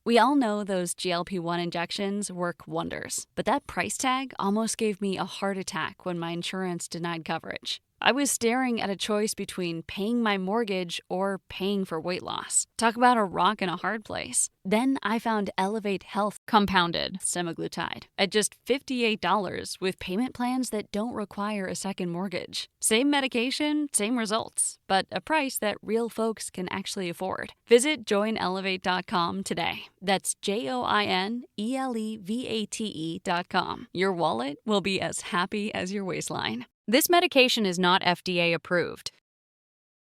We all know those GLP-1 injections work wonders, but that price tag almost gave me a heart attack when my insurance denied coverage. I was staring at a choice between paying my mortgage or paying for weight loss. Talk about a rock in a hard place. Then I found Elevate Health compounded semaglutide at just $58 with payment plans that don't require a second mortgage. Same medication, same results, but a price that real folks can actually afford. Visit joinelevate.com today. That's JOINELEVATE.com. Your wallet will be as happy as your waistline. This medication is not FDA approved.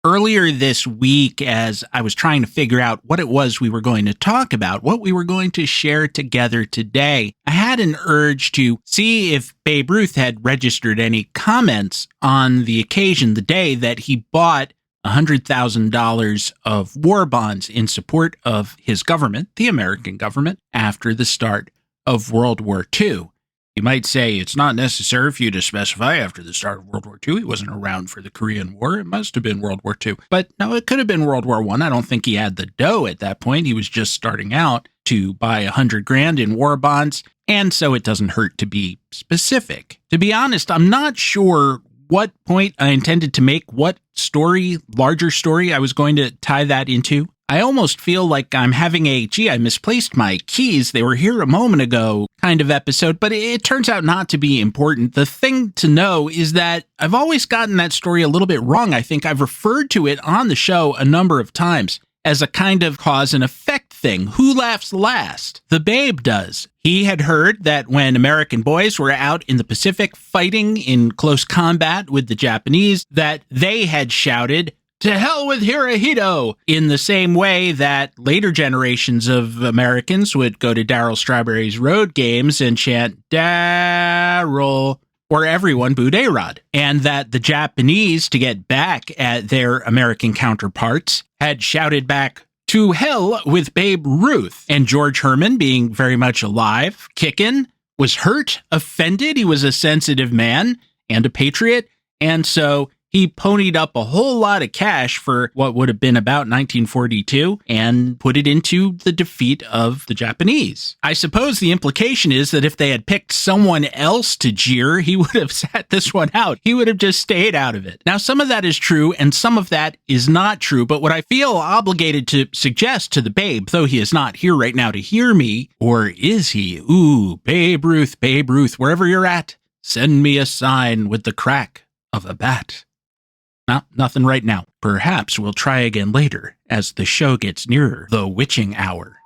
Earlier this week, as I was trying to figure out what it was we were going to talk about, what we were going to share together today, I had an urge to see if Babe Ruth had registered any comments on the occasion, the day that he bought $100,000 of war bonds in support of his government, the American government, after the start of World War II. You might say it's not necessary for you to specify after the start of World War II. He wasn't around for the Korean War. It must have been World War II. But no, it could have been World War I. I don't think he had the dough at that point. He was just starting out to buy $100,000 in war bonds. And so it doesn't hurt to be specific. To be honest, I'm not sure what point I intended to make, what story, larger story I was going to tie that into. I almost feel like I'm having I misplaced my keys, they were here a moment ago kind of episode, but it turns out not to be important. The thing to know is that I've always gotten that story a little bit wrong. I think I've referred to it on the show a number of times as a kind of cause and effect thing. Who laughs last? The Babe does. He had heard that when American boys were out in the Pacific fighting in close combat with the Japanese, that they had shouted, "To hell with Hirohito," in the same way that later generations of Americans would go to Darryl Strawberry's road games and chant, "Darryl," or everyone booed A-Rod. And that the Japanese, to get back at their American counterparts, had shouted back, "To hell with Babe Ruth." And George Herman, being very much alive, kicking, was hurt, offended. He was a sensitive man and a patriot. And so he ponied up a whole lot of cash for what would have been about 1942 and put it into the defeat of the Japanese. I suppose the implication is that if they had picked someone else to jeer, he would have sat this one out. He would have just stayed out of it. Now, some of that is true and some of that is not true, but what I feel obligated to suggest to the Babe, though he is not here right now to hear me, or is he? Ooh, Babe Ruth, wherever you're at, send me a sign with the crack of a bat. Nothing right now. Perhaps we'll try again later as the show gets nearer the witching hour.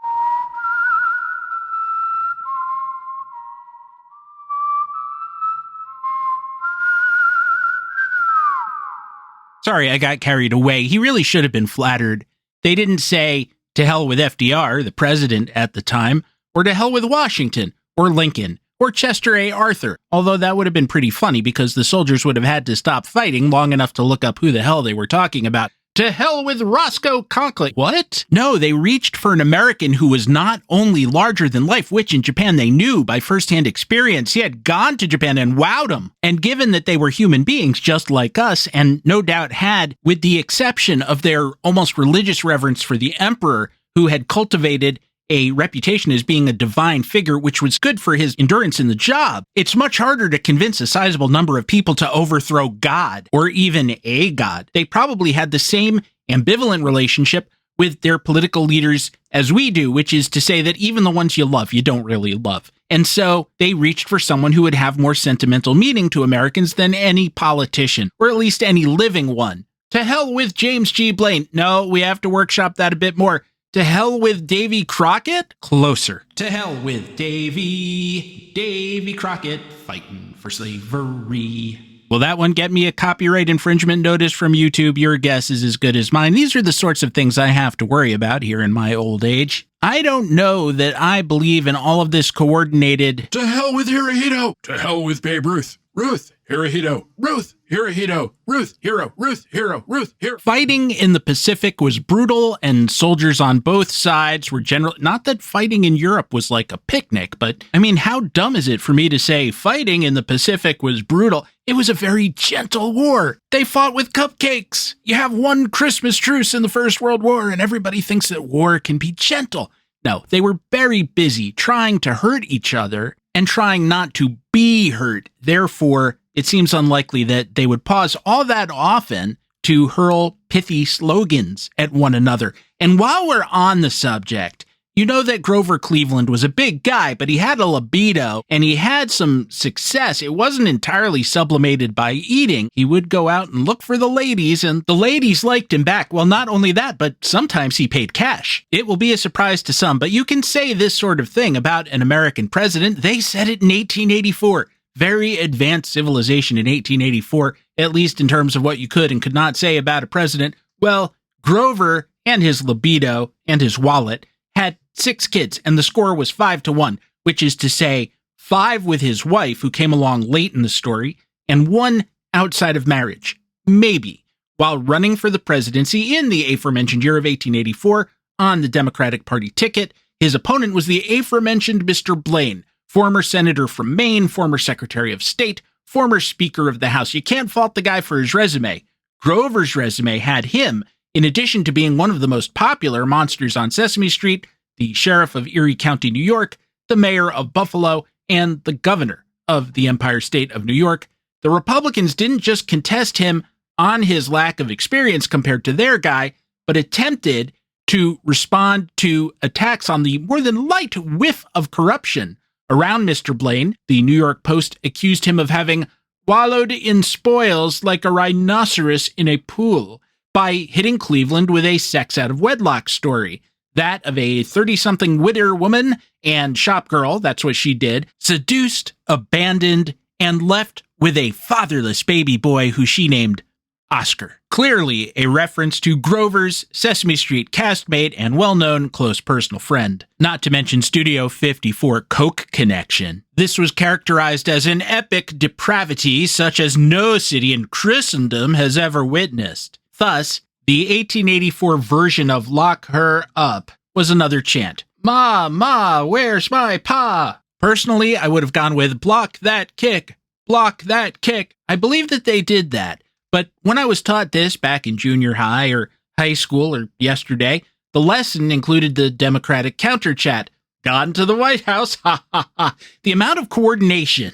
Sorry, I got carried away. He really should have been flattered. They didn't say, "To hell with FDR," the president at the time, or "To hell with Washington," or Lincoln, or Chester A. Arthur, although that would have been pretty funny because the soldiers would have had to stop fighting long enough to look up who the hell they were talking about. "To hell with Roscoe Conkling." What? No, they reached for an American who was not only larger than life, which in Japan they knew by firsthand experience. He had gone to Japan and wowed them. And given that they were human beings just like us, and no doubt had, with the exception of their almost religious reverence for the emperor, who had cultivated a reputation as being a divine figure, which was good for his endurance in the job, it's much harder to convince a sizable number of people to overthrow God, or even a god. They probably had the same ambivalent relationship with their political leaders as we do, which is to say that even the ones you love, you don't really love. And so they reached for someone who would have more sentimental meaning to Americans than any politician, or at least any living one. To hell with James G. Blaine. No, we have to workshop that a bit more. To hell with Davy Crockett? Closer. To hell with Davy Crockett, fighting for slavery. Will that one get me a copyright infringement notice from YouTube? Your guess is as good as mine. These are the sorts of things I have to worry about here in my old age. I don't know that I believe in all of this coordinated, "To hell with Hirohito! To hell with Babe Ruth! Ruth, Hirohito! Ruth, Hirohito! Ruth, hero! Ruth, hero! Ruth, hero!" Fighting in the Pacific was brutal, and soldiers on both sides were generally... Not that fighting in Europe was like a picnic, but, I mean, how dumb is it for me to say fighting in the Pacific was brutal? It was a very gentle war. They fought with cupcakes. You have one Christmas truce in the First World War, and everybody thinks that war can be gentle. No, they were very busy trying to hurt each other and trying not to be hurt. Therefore, it seems unlikely that they would pause all that often to hurl pithy slogans at one another. And while we're on the subject, you know that Grover Cleveland was a big guy, but he had a libido and he had some success. It wasn't entirely sublimated by eating. He would go out and look for the ladies, and the ladies liked him back. Well, not only that, but sometimes he paid cash. It will be a surprise to some, but you can say this sort of thing about an American president. They said it in 1884. Very advanced civilization in 1884, at least in terms of what you could and could not say about a president. Well, Grover and his libido and his wallet had 6 kids, and the score was 5-1, which is to say 5 with his wife, who came along late in the story, and 1 outside of marriage, maybe, while running for the presidency in the aforementioned year of 1884 on the Democratic Party ticket. His opponent was the aforementioned Mr. Blaine, former senator from Maine, former Secretary of State, former Speaker of the House. You can't fault the guy for his resume. Grover's resume had him, in addition to being one of the most popular monsters on Sesame Street, the sheriff of Erie County, New York, the mayor of Buffalo, and the governor of the Empire State of New York. The Republicans didn't just contest him on his lack of experience compared to their guy, but attempted to respond to attacks on the more than light whiff of corruption around Mr. Blaine. The New York Post accused him of having wallowed in spoils like a rhinoceros in a pool by hitting Cleveland with a sex out of wedlock story. That of a 30-something widder woman and shop girl, that's what she did, seduced, abandoned, and left with a fatherless baby boy who she named Oscar. Clearly a reference to Grover's Sesame Street castmate and well-known close personal friend, not to mention Studio 54 Coke connection. This was characterized as an epic depravity such as no city in Christendom has ever witnessed. Thus, the 1884 version of Lock Her Up was another chant. Ma, ma, where's my pa? Personally, I would have gone with block that kick, block that kick. I believe that they did that. But when I was taught this back in junior high or high school or yesterday, the lesson included the Democratic counter chat. Gone to the White House, ha ha ha. The amount of coordination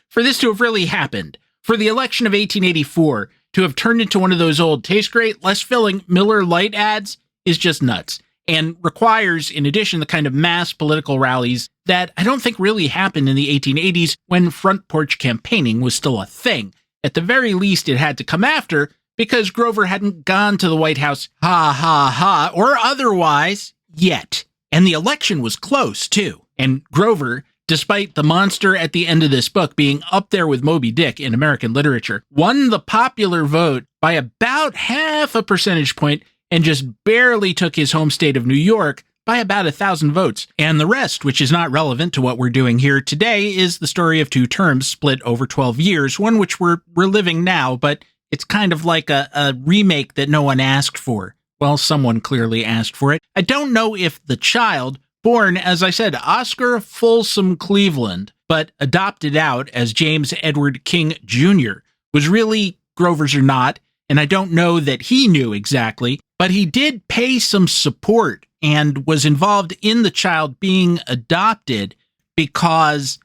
for this to have really happened, for the election of 1884 to have turned into one of those old taste great, less filling Miller Lite ads is just nuts, and requires, in addition, the kind of mass political rallies that I don't think really happened in the 1880s when front porch campaigning was still a thing. At the very least, it had to come after, because Grover hadn't gone to the White House, ha ha ha, or otherwise, yet. And the election was close, too. And Grover, despite the monster at the end of this book being up there with Moby Dick in American literature, won the popular vote by about half a percentage point and just barely took his home state of New York by about 1,000 votes. And the rest, which is not relevant to what we're doing here today, is the story of 2 terms split over 12 years, one which we're reliving now, but it's kind of like a remake that no one asked for. Well, someone clearly asked for it. I don't know if the child, born, as I said, Oscar Folsom Cleveland, but adopted out as James Edward King Jr., was really Grover's or not, and I don't know that he knew exactly, but he did pay some support and was involved in the child being adopted because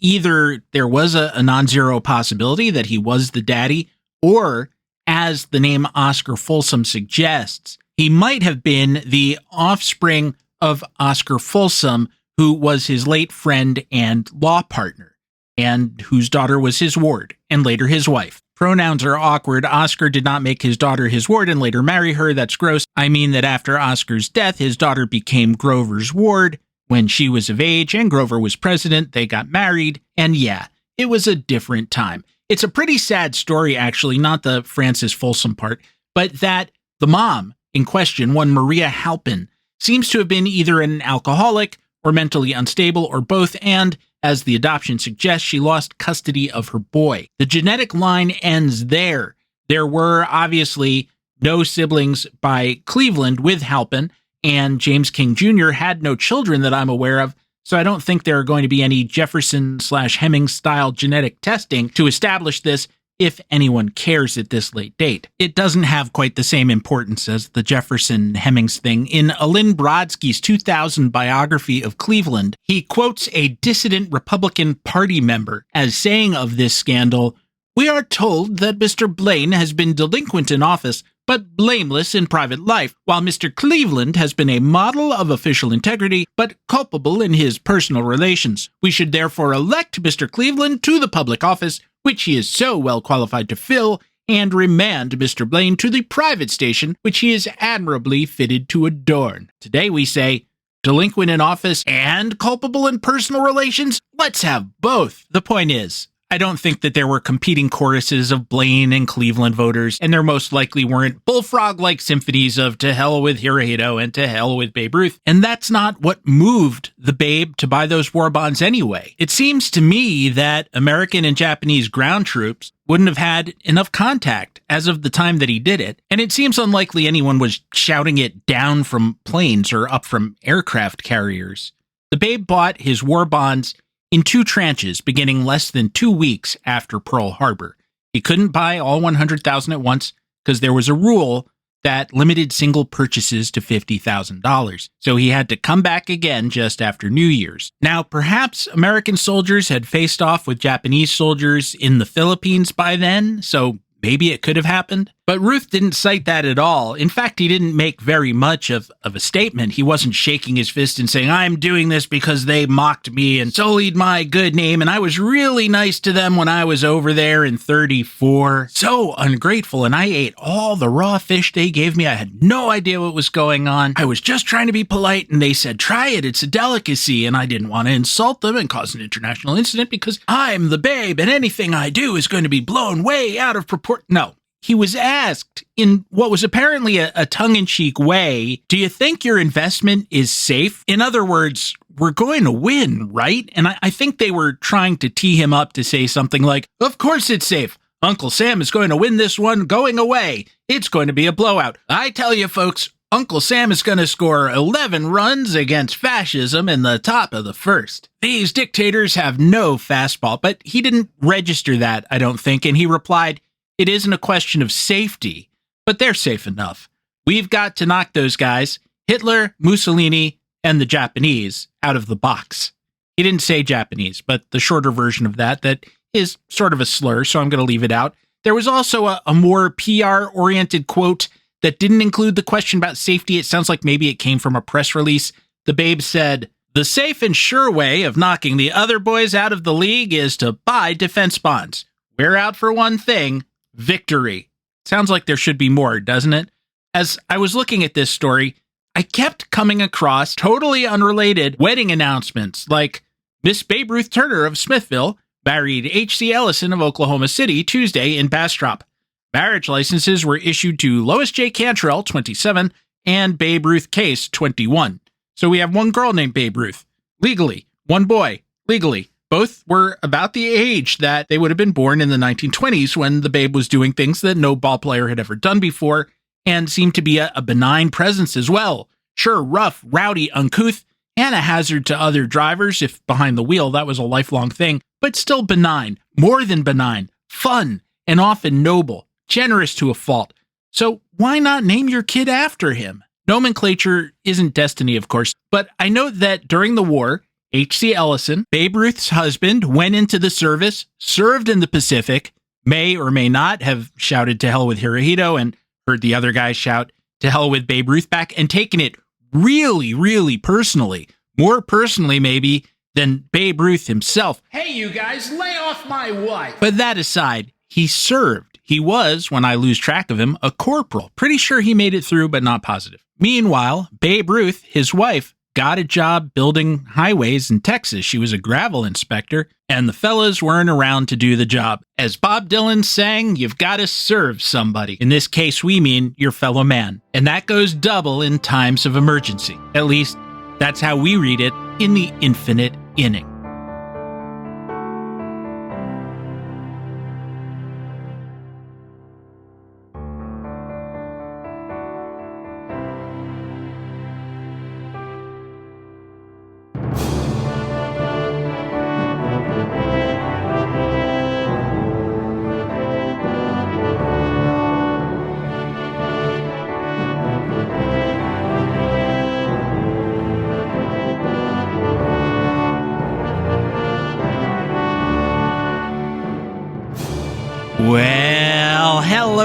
either there was a non-zero possibility that he was the daddy, or, as the name Oscar Folsom suggests, he might have been the offspring of Oscar Folsom, who was his late friend and law partner, and whose daughter was his ward, and later his wife. Pronouns are awkward. Oscar did not make his daughter his ward and later marry her. That's gross. I mean that after Oscar's death, his daughter became Grover's ward when she was of age, and Grover was president. They got married, and yeah, it was a different time. It's a pretty sad story, actually, not the Francis Folsom part, but that the mom in question, one Maria Halpin, seems to have been either an alcoholic or mentally unstable or both, and, as the adoption suggests, she lost custody of her boy. The genetic line ends there. There were, obviously, no siblings by Cleveland with Halpin, and James King Jr. had no children that I'm aware of, so I don't think there are going to be any Jefferson/Heming style genetic testing to establish this. if anyone cares at this late date. It doesn't have quite the same importance as the Jefferson-Hemmings thing. In Alin Brodsky's 2000 biography of Cleveland, he quotes a dissident Republican Party member as saying of this scandal, "We are told that Mr. Blaine has been delinquent in office, but blameless in private life, while Mr. Cleveland has been a model of official integrity, but culpable in his personal relations. We should therefore elect Mr. Cleveland to the public office, which he is so well qualified to fill, and remand Mr. Blaine to the private station, which he is admirably fitted to adorn." Today we say, delinquent in office and culpable in personal relations? Let's have both. The point is, I don't think that there were competing choruses of Blaine and Cleveland voters, and there most likely weren't bullfrog-like symphonies of "to hell with Hirohito" and "to hell with Babe Ruth." And that's not what moved the Babe to buy those war bonds anyway. It seems to me that American and Japanese ground troops wouldn't have had enough contact as of the time that he did it, and it seems unlikely anyone was shouting it down from planes or up from aircraft carriers. The Babe bought his war bonds in 2 tranches beginning less than 2 weeks after Pearl Harbor. He couldn't buy all 100,000 at once because there was a rule that limited single purchases to $50,000. So he had to come back again just after New Year's. Now, perhaps American soldiers had faced off with Japanese soldiers in the Philippines by then, so maybe it could have happened. But Ruth didn't cite that at all. In fact, he didn't make very much of a statement. He wasn't shaking his fist and saying, "I'm doing this because they mocked me and sullied my good name, and I was really nice to them when I was over there in 34. So ungrateful, and I ate all the raw fish they gave me. I had no idea what was going on. I was just trying to be polite, and they said, 'Try it, it's a delicacy,' and I didn't want to insult them and cause an international incident because I'm the Babe, and anything I do is going to be blown way out of proportion." No. He was asked in what was apparently a tongue-in-cheek way, "Do you think your investment is safe?" In other words, we're going to win, right? And I think they were trying to tee him up to say something like, "Of course it's safe. Uncle Sam is going to win this one going away. It's going to be a blowout. I tell you, folks, Uncle Sam is going to score 11 runs against fascism in the top of the first. These dictators have no fastball." But he didn't register that, I don't think, and he replied, "It isn't a question of safety, but they're safe enough. We've got to knock those guys, Hitler, Mussolini, and the Japanese, out of the box." He didn't say Japanese, but the shorter version of that is sort of a slur, so I'm going to leave it out. There was also a more PR-oriented quote that didn't include the question about safety. It sounds like maybe it came from a press release. The Babe said, "The safe and sure way of knocking the other boys out of the league is to buy defense bonds. We're out for one thing: victory." Sounds like there should be more, doesn't it? As I was looking at this story, I kept coming across totally unrelated wedding announcements, like Miss Babe Ruth Turner of Smithville married H.C. Ellison of Oklahoma City Tuesday in Bastrop. Marriage licenses were issued to Lois J. Cantrell, 27, and Babe Ruth Case, 21. So we have one girl named Babe Ruth, legally, one boy, legally. Both were about the age that they would have been born in the 1920s when the Babe was doing things that no ball player had ever done before, and seemed to be a benign presence as well. Sure, rough, rowdy, uncouth, and a hazard to other drivers if behind the wheel that was a lifelong thing, but still benign, more than benign, fun, and often noble, generous to a fault. So why not name your kid after him? Nomenclature isn't destiny, of course, but I note that during the war, H.C. Ellison, Babe Ruth's husband, went into the service, served in the Pacific, may or may not have shouted "to hell with Hirohito" and heard the other guy shout "to hell with Babe Ruth" back, and taken it really, really personally. More personally, maybe, than Babe Ruth himself. "Hey, you guys, lay off my wife." But that aside, he served. He was, when I lose track of him, a corporal. Pretty sure he made it through, but not positive. Meanwhile, Babe Ruth, his wife, got a job building highways in Texas. She was a gravel inspector, and the fellas weren't around to do the job. As Bob Dylan sang, you've got to serve somebody. In this case, we mean your fellow man. And that goes double in times of emergency. At least, that's how we read it in the infinite inning.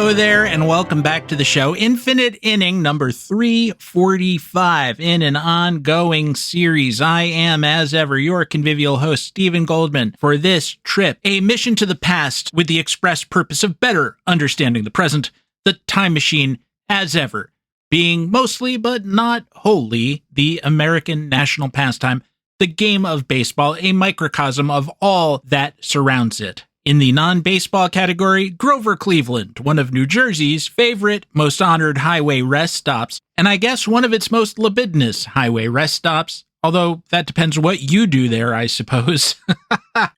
Hello there, and welcome back to the show. Infinite Inning number 345 in an ongoing series. I am, as ever, your convivial host, Stephen Goldman, for this trip, a mission to the past with the express purpose of better understanding the present, the time machine, as ever, being mostly, but not wholly, the American national pastime, the game of baseball, a microcosm of all that surrounds it. In the non-baseball category, Grover Cleveland, one of New Jersey's favorite, most honored highway rest stops, and I guess one of its most libidinous highway rest stops, although that depends what you do there, I suppose.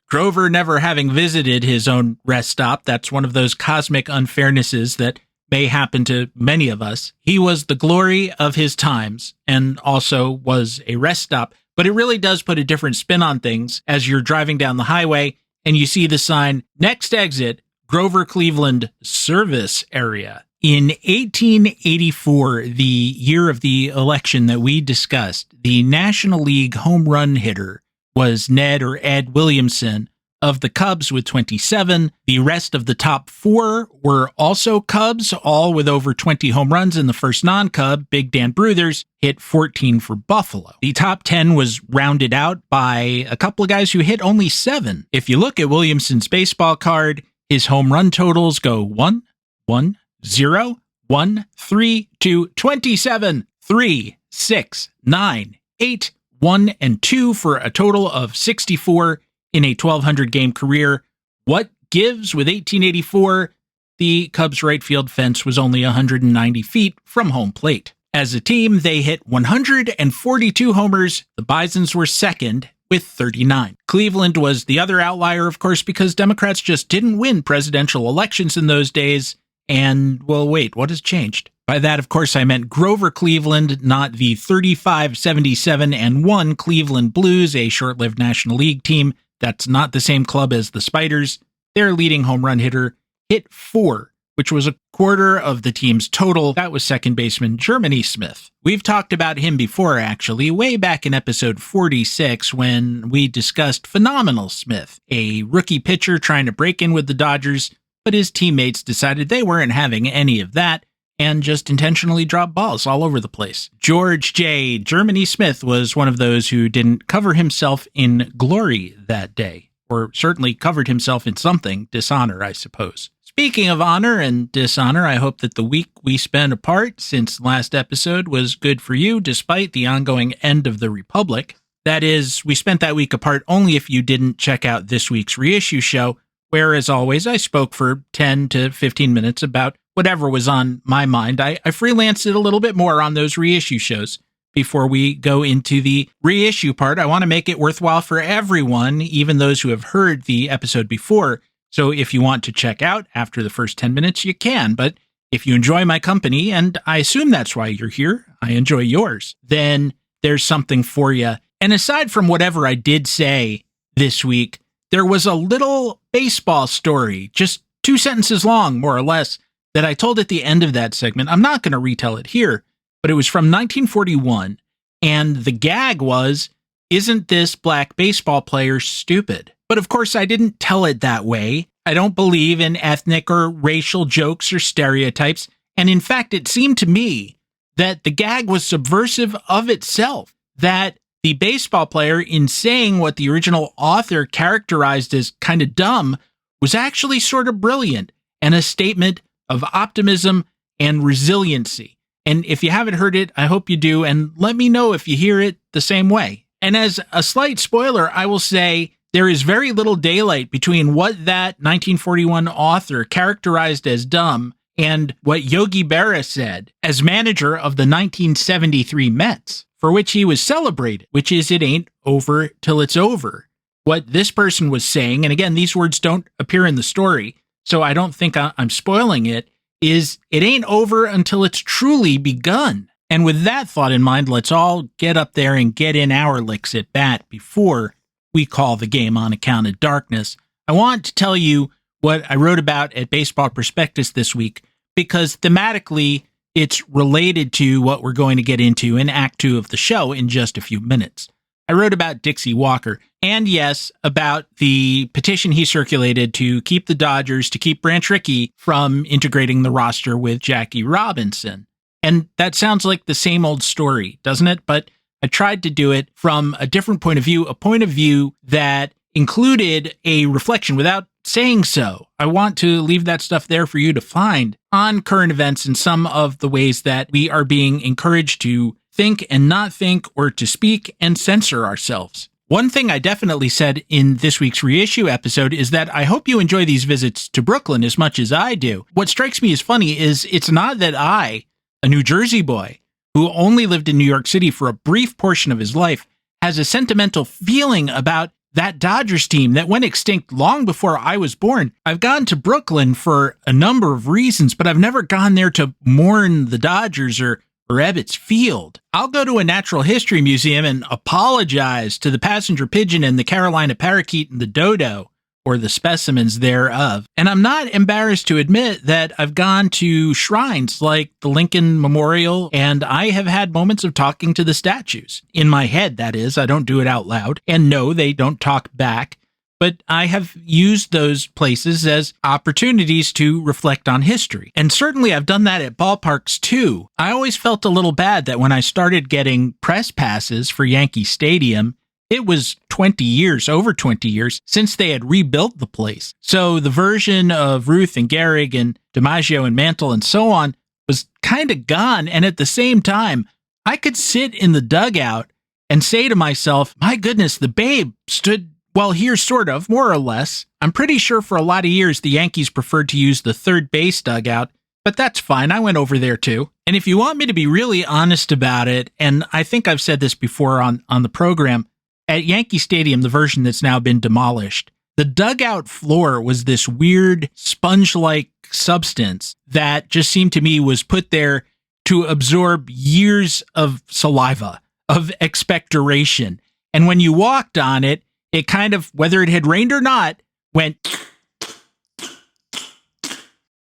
Grover never having visited his own rest stop, that's one of those cosmic unfairnesses that may happen to many of us. He was the glory of his times, and also was a rest stop, but it really does put a different spin on things as you're driving down the highway and you see the sign, next exit, Grover Cleveland Service Area. In 1884, the year of the election that we discussed, the National League home run hitter was Ned or Ed Williamson of the Cubs with 27. The rest of the top four were also Cubs, all with over 20 home runs, and the first non-Cub, Big Dan Bruthers, hit 14 for Buffalo. The top 10 was rounded out by a couple of guys who hit only 7. If you look at Williamson's baseball card, his home run totals go 1, 1, 0, 1, 3, 2, 27, 3, 6, 9, 8, 1, and 2 for a total of 64 in a 1,200-game career. What gives with 1884? The Cubs' right field fence was only 190 feet from home plate. As a team, they hit 142 homers. The Bisons were second with 39. Cleveland was the other outlier, of course, because Democrats just didn't win presidential elections in those days. And, well, wait, what has changed? By that, of course, I meant Grover Cleveland, not the 35-77-1 Cleveland Blues, a short-lived National League team. That's not the same club as the Spiders. Their leading home run hitter hit 4, which was a quarter of the team's total. That was second baseman Germany Smith. We've talked about him before, actually, way back in episode 46 when we discussed Phenomenal Smith, a rookie pitcher trying to break in with the Dodgers, but his teammates decided they weren't having any of that and just intentionally dropped balls all over the place. George J. Germany Smith was one of those who didn't cover himself in glory that day, or certainly covered himself in something, dishonor, I suppose. Speaking of honor and dishonor, I hope that the week we spent apart since last episode was good for you, despite the ongoing end of the Republic. That is, we spent that week apart only if you didn't check out this week's reissue show, where, as always, I spoke for 10 to 15 minutes about whatever was on my mind. I freelanced it a little bit more on those reissue shows. Before we go into the reissue part, I want to make it worthwhile for everyone, even those who have heard the episode before. So if you want to check out after the first 10 minutes, you can. But if you enjoy my company, and I assume that's why you're here, I enjoy yours, then there's something for you. And aside from whatever I did say this week, there was a little baseball story, just 2 sentences long, more or less, that I told at the end of that segment. I'm not going to retell it here, but it was from 1941, and the gag was, isn't this black baseball player stupid? But of course, I didn't tell it that way. I don't believe in ethnic or racial jokes or stereotypes, and in fact, it seemed to me that the gag was subversive of itself, that the baseball player, in saying what the original author characterized as kind of dumb, was actually sort of brilliant and a statement of optimism and resiliency. And if you haven't heard it, I hope you do, and let me know if you hear it the same way. And as a slight spoiler, I will say there is very little daylight between what that 1941 author characterized as dumb and what Yogi Berra said as manager of the 1973 Mets, for which he was celebrated, which is, it ain't over till it's over. What this person was saying, and again, these words don't appear in the story, so I don't think I'm spoiling it, is it ain't over until it's truly begun. And with that thought in mind, let's all get up there and get in our licks at bat before we call the game on account of darkness. I want to tell you what I wrote about at Baseball Prospectus this week, because thematically it's related to what we're going to get into in Act 2 of the show in just a few minutes. I wrote about Dixie Walker. And yes, about the petition he circulated to keep the Dodgers, to keep Branch Rickey from integrating the roster with Jackie Robinson. And that sounds like the same old story, doesn't it? But I tried to do it from a different point of view, a point of view that included a reflection without saying so. I want to leave that stuff there for you to find on current events and some of the ways that we are being encouraged to think and not think, or to speak and censor ourselves. One thing I definitely said in this week's reissue episode is that I hope you enjoy these visits to Brooklyn as much as I do. What strikes me as funny is it's not that I, a New Jersey boy who only lived in New York City for a brief portion of his life, has a sentimental feeling about that Dodgers team that went extinct long before I was born. I've gone to Brooklyn for a number of reasons, but I've never gone there to mourn the Dodgers or Ebbets Field. I'll go to a natural history museum and apologize to the passenger pigeon and the Carolina parakeet and the dodo, or the specimens thereof. And I'm not embarrassed to admit that I've gone to shrines like the Lincoln Memorial, and I have had moments of talking to the statues. In my head, that is. I don't do it out loud. And no, they don't talk back. But I have used those places as opportunities to reflect on history. And certainly I've done that at ballparks too. I always felt a little bad that when I started getting press passes for Yankee Stadium, it was 20 years, over 20 years, since they had rebuilt the place. So the version of Ruth and Gehrig and DiMaggio and Mantle and so on was kind of gone. And at the same time, I could sit in the dugout and say to myself, my goodness, the Babe stood, well, here sort of, more or less. I'm pretty sure for a lot of years the Yankees preferred to use the third base dugout, but that's fine. I went over there too. And if you want me to be really honest about it, and I think I've said this before on the program, at Yankee Stadium, the version that's now been demolished, the dugout floor was this weird sponge-like substance that just seemed to me was put there to absorb years of saliva, of expectoration. And when you walked on it, it kind of, whether it had rained or not, went.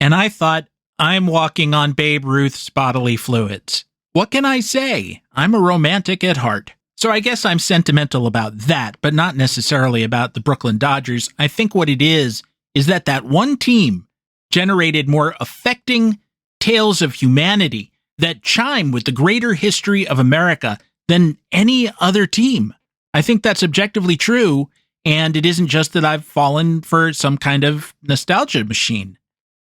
And I thought, I'm walking on Babe Ruth's bodily fluids. What can I say? I'm a romantic at heart. So I guess I'm sentimental about that, but not necessarily about the Brooklyn Dodgers. I think what it is that one team generated more affecting tales of humanity that chime with the greater history of America than any other team. I think that's objectively true, and it isn't just that I've fallen for some kind of nostalgia machine.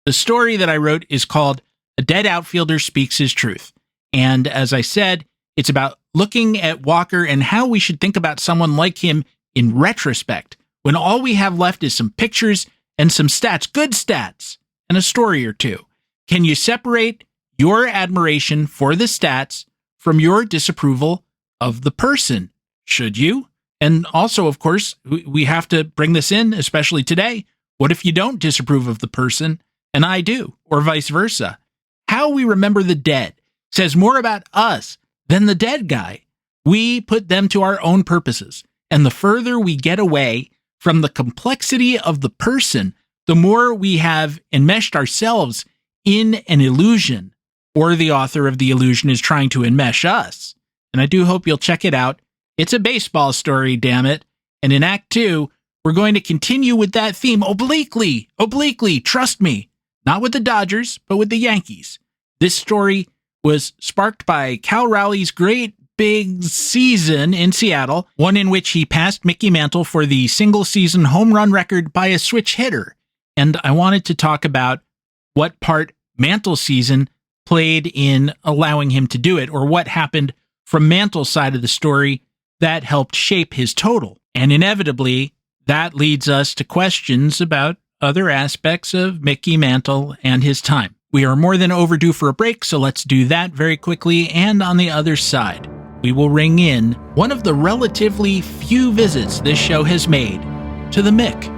The story that I wrote is called A Dead Outfielder Speaks His Truth. And as I said, it's about looking at Walker and how we should think about someone like him in retrospect, when all we have left is some pictures and some stats, good stats, and a story or two. Can you separate your admiration for the stats from your disapproval of the person? Should you? And also, of course, we have to bring this in, especially today. What if you don't disapprove of the person and I do, or vice versa? How we remember the dead says more about us than the dead guy. We put them to our own purposes. And the further we get away from the complexity of the person, the more we have enmeshed ourselves in an illusion, or the author of the illusion is trying to enmesh us. And I do hope you'll check it out. It's a baseball story, damn it. And in Act 2, we're going to continue with that theme obliquely, trust me. Not with the Dodgers, but with the Yankees. This story was sparked by Cal Raleigh's great big season in Seattle, one in which he passed Mickey Mantle for the single-season home run record by a switch hitter. And I wanted to talk about what part Mantle's season played in allowing him to do it, or what happened from Mantle's side of the story that helped shape his total. And inevitably, that leads us to questions about other aspects of Mickey Mantle and his time. We are more than overdue for a break, so let's do that very quickly. And on the other side, we will ring in one of the relatively few visits this show has made to the Mick.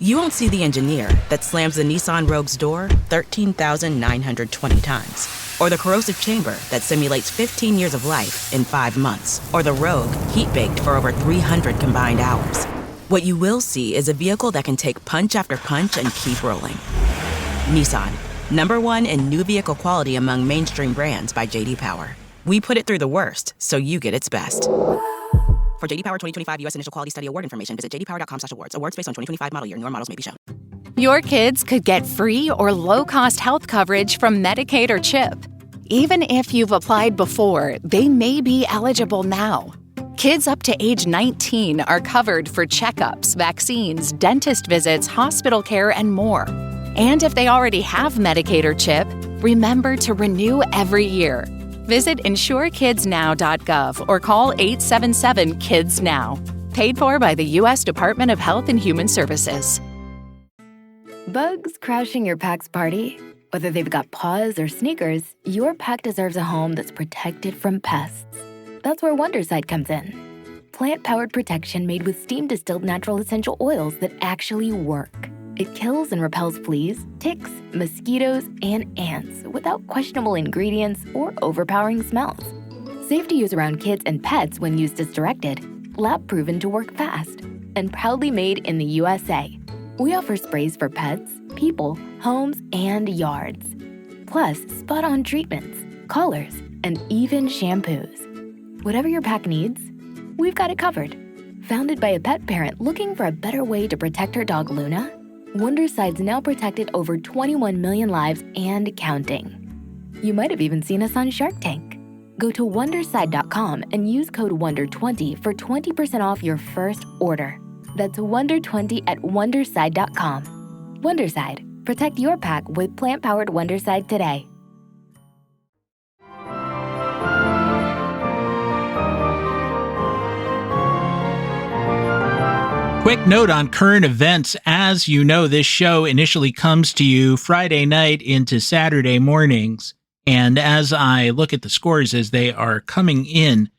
You won't see the engineer that slams the Nissan Rogue's door 13,920 times. or the corrosive chamber that simulates 15 years of life in 5 months, or the Rogue, heat-baked for over 300 combined hours. What you will see is a vehicle that can take punch after punch and keep rolling. Nissan, #1 in new vehicle quality among mainstream brands by J.D. Power. We put it through the worst, so you get its best. For J.D. Power 2025 U.S. Initial Quality Study Award information, visit jdpower.com/awards. Awards based on 2025 model year. Newer models may be shown. Your kids could get free or low-cost health coverage from Medicaid or CHIP. Even if you've applied before, they may be eligible now. Kids up to age 19 are covered for checkups, vaccines, dentist visits, hospital care, and more. And if they already have Medicaid or CHIP, remember to renew every year. Visit insurekidsnow.gov or call 877-KIDS-NOW. Paid for by the U.S. Department of Health and Human Services. Bugs crashing your pack's party? Whether they've got paws or sneakers, your pack deserves a home that's protected from pests. That's where Wondercide comes in. Plant-powered protection made with steam-distilled natural essential oils that actually work. It kills and repels fleas, ticks, mosquitoes, and ants without questionable ingredients or overpowering smells. Safe to use around kids and pets when used as directed, lab-proven to work fast, and proudly made in the USA. We offer sprays for pets, people, homes, and yards. Plus, spot-on treatments, collars, and even shampoos. Whatever your pack needs, we've got it covered. Founded by a pet parent looking for a better way to protect her dog Luna, Wondercide's now protected over 21 million lives and counting. You might have even seen us on Shark Tank. Go to Wondercide.com and use code WONDER20 for 20% off your first order. That's WONDER20 at Wondercide.com. Wondercide. Protect your pack with plant-powered Wondercide today. Quick note on current events. As you know, this show initially comes to you Friday night into Saturday mornings. And as I look at the scores as they are coming in,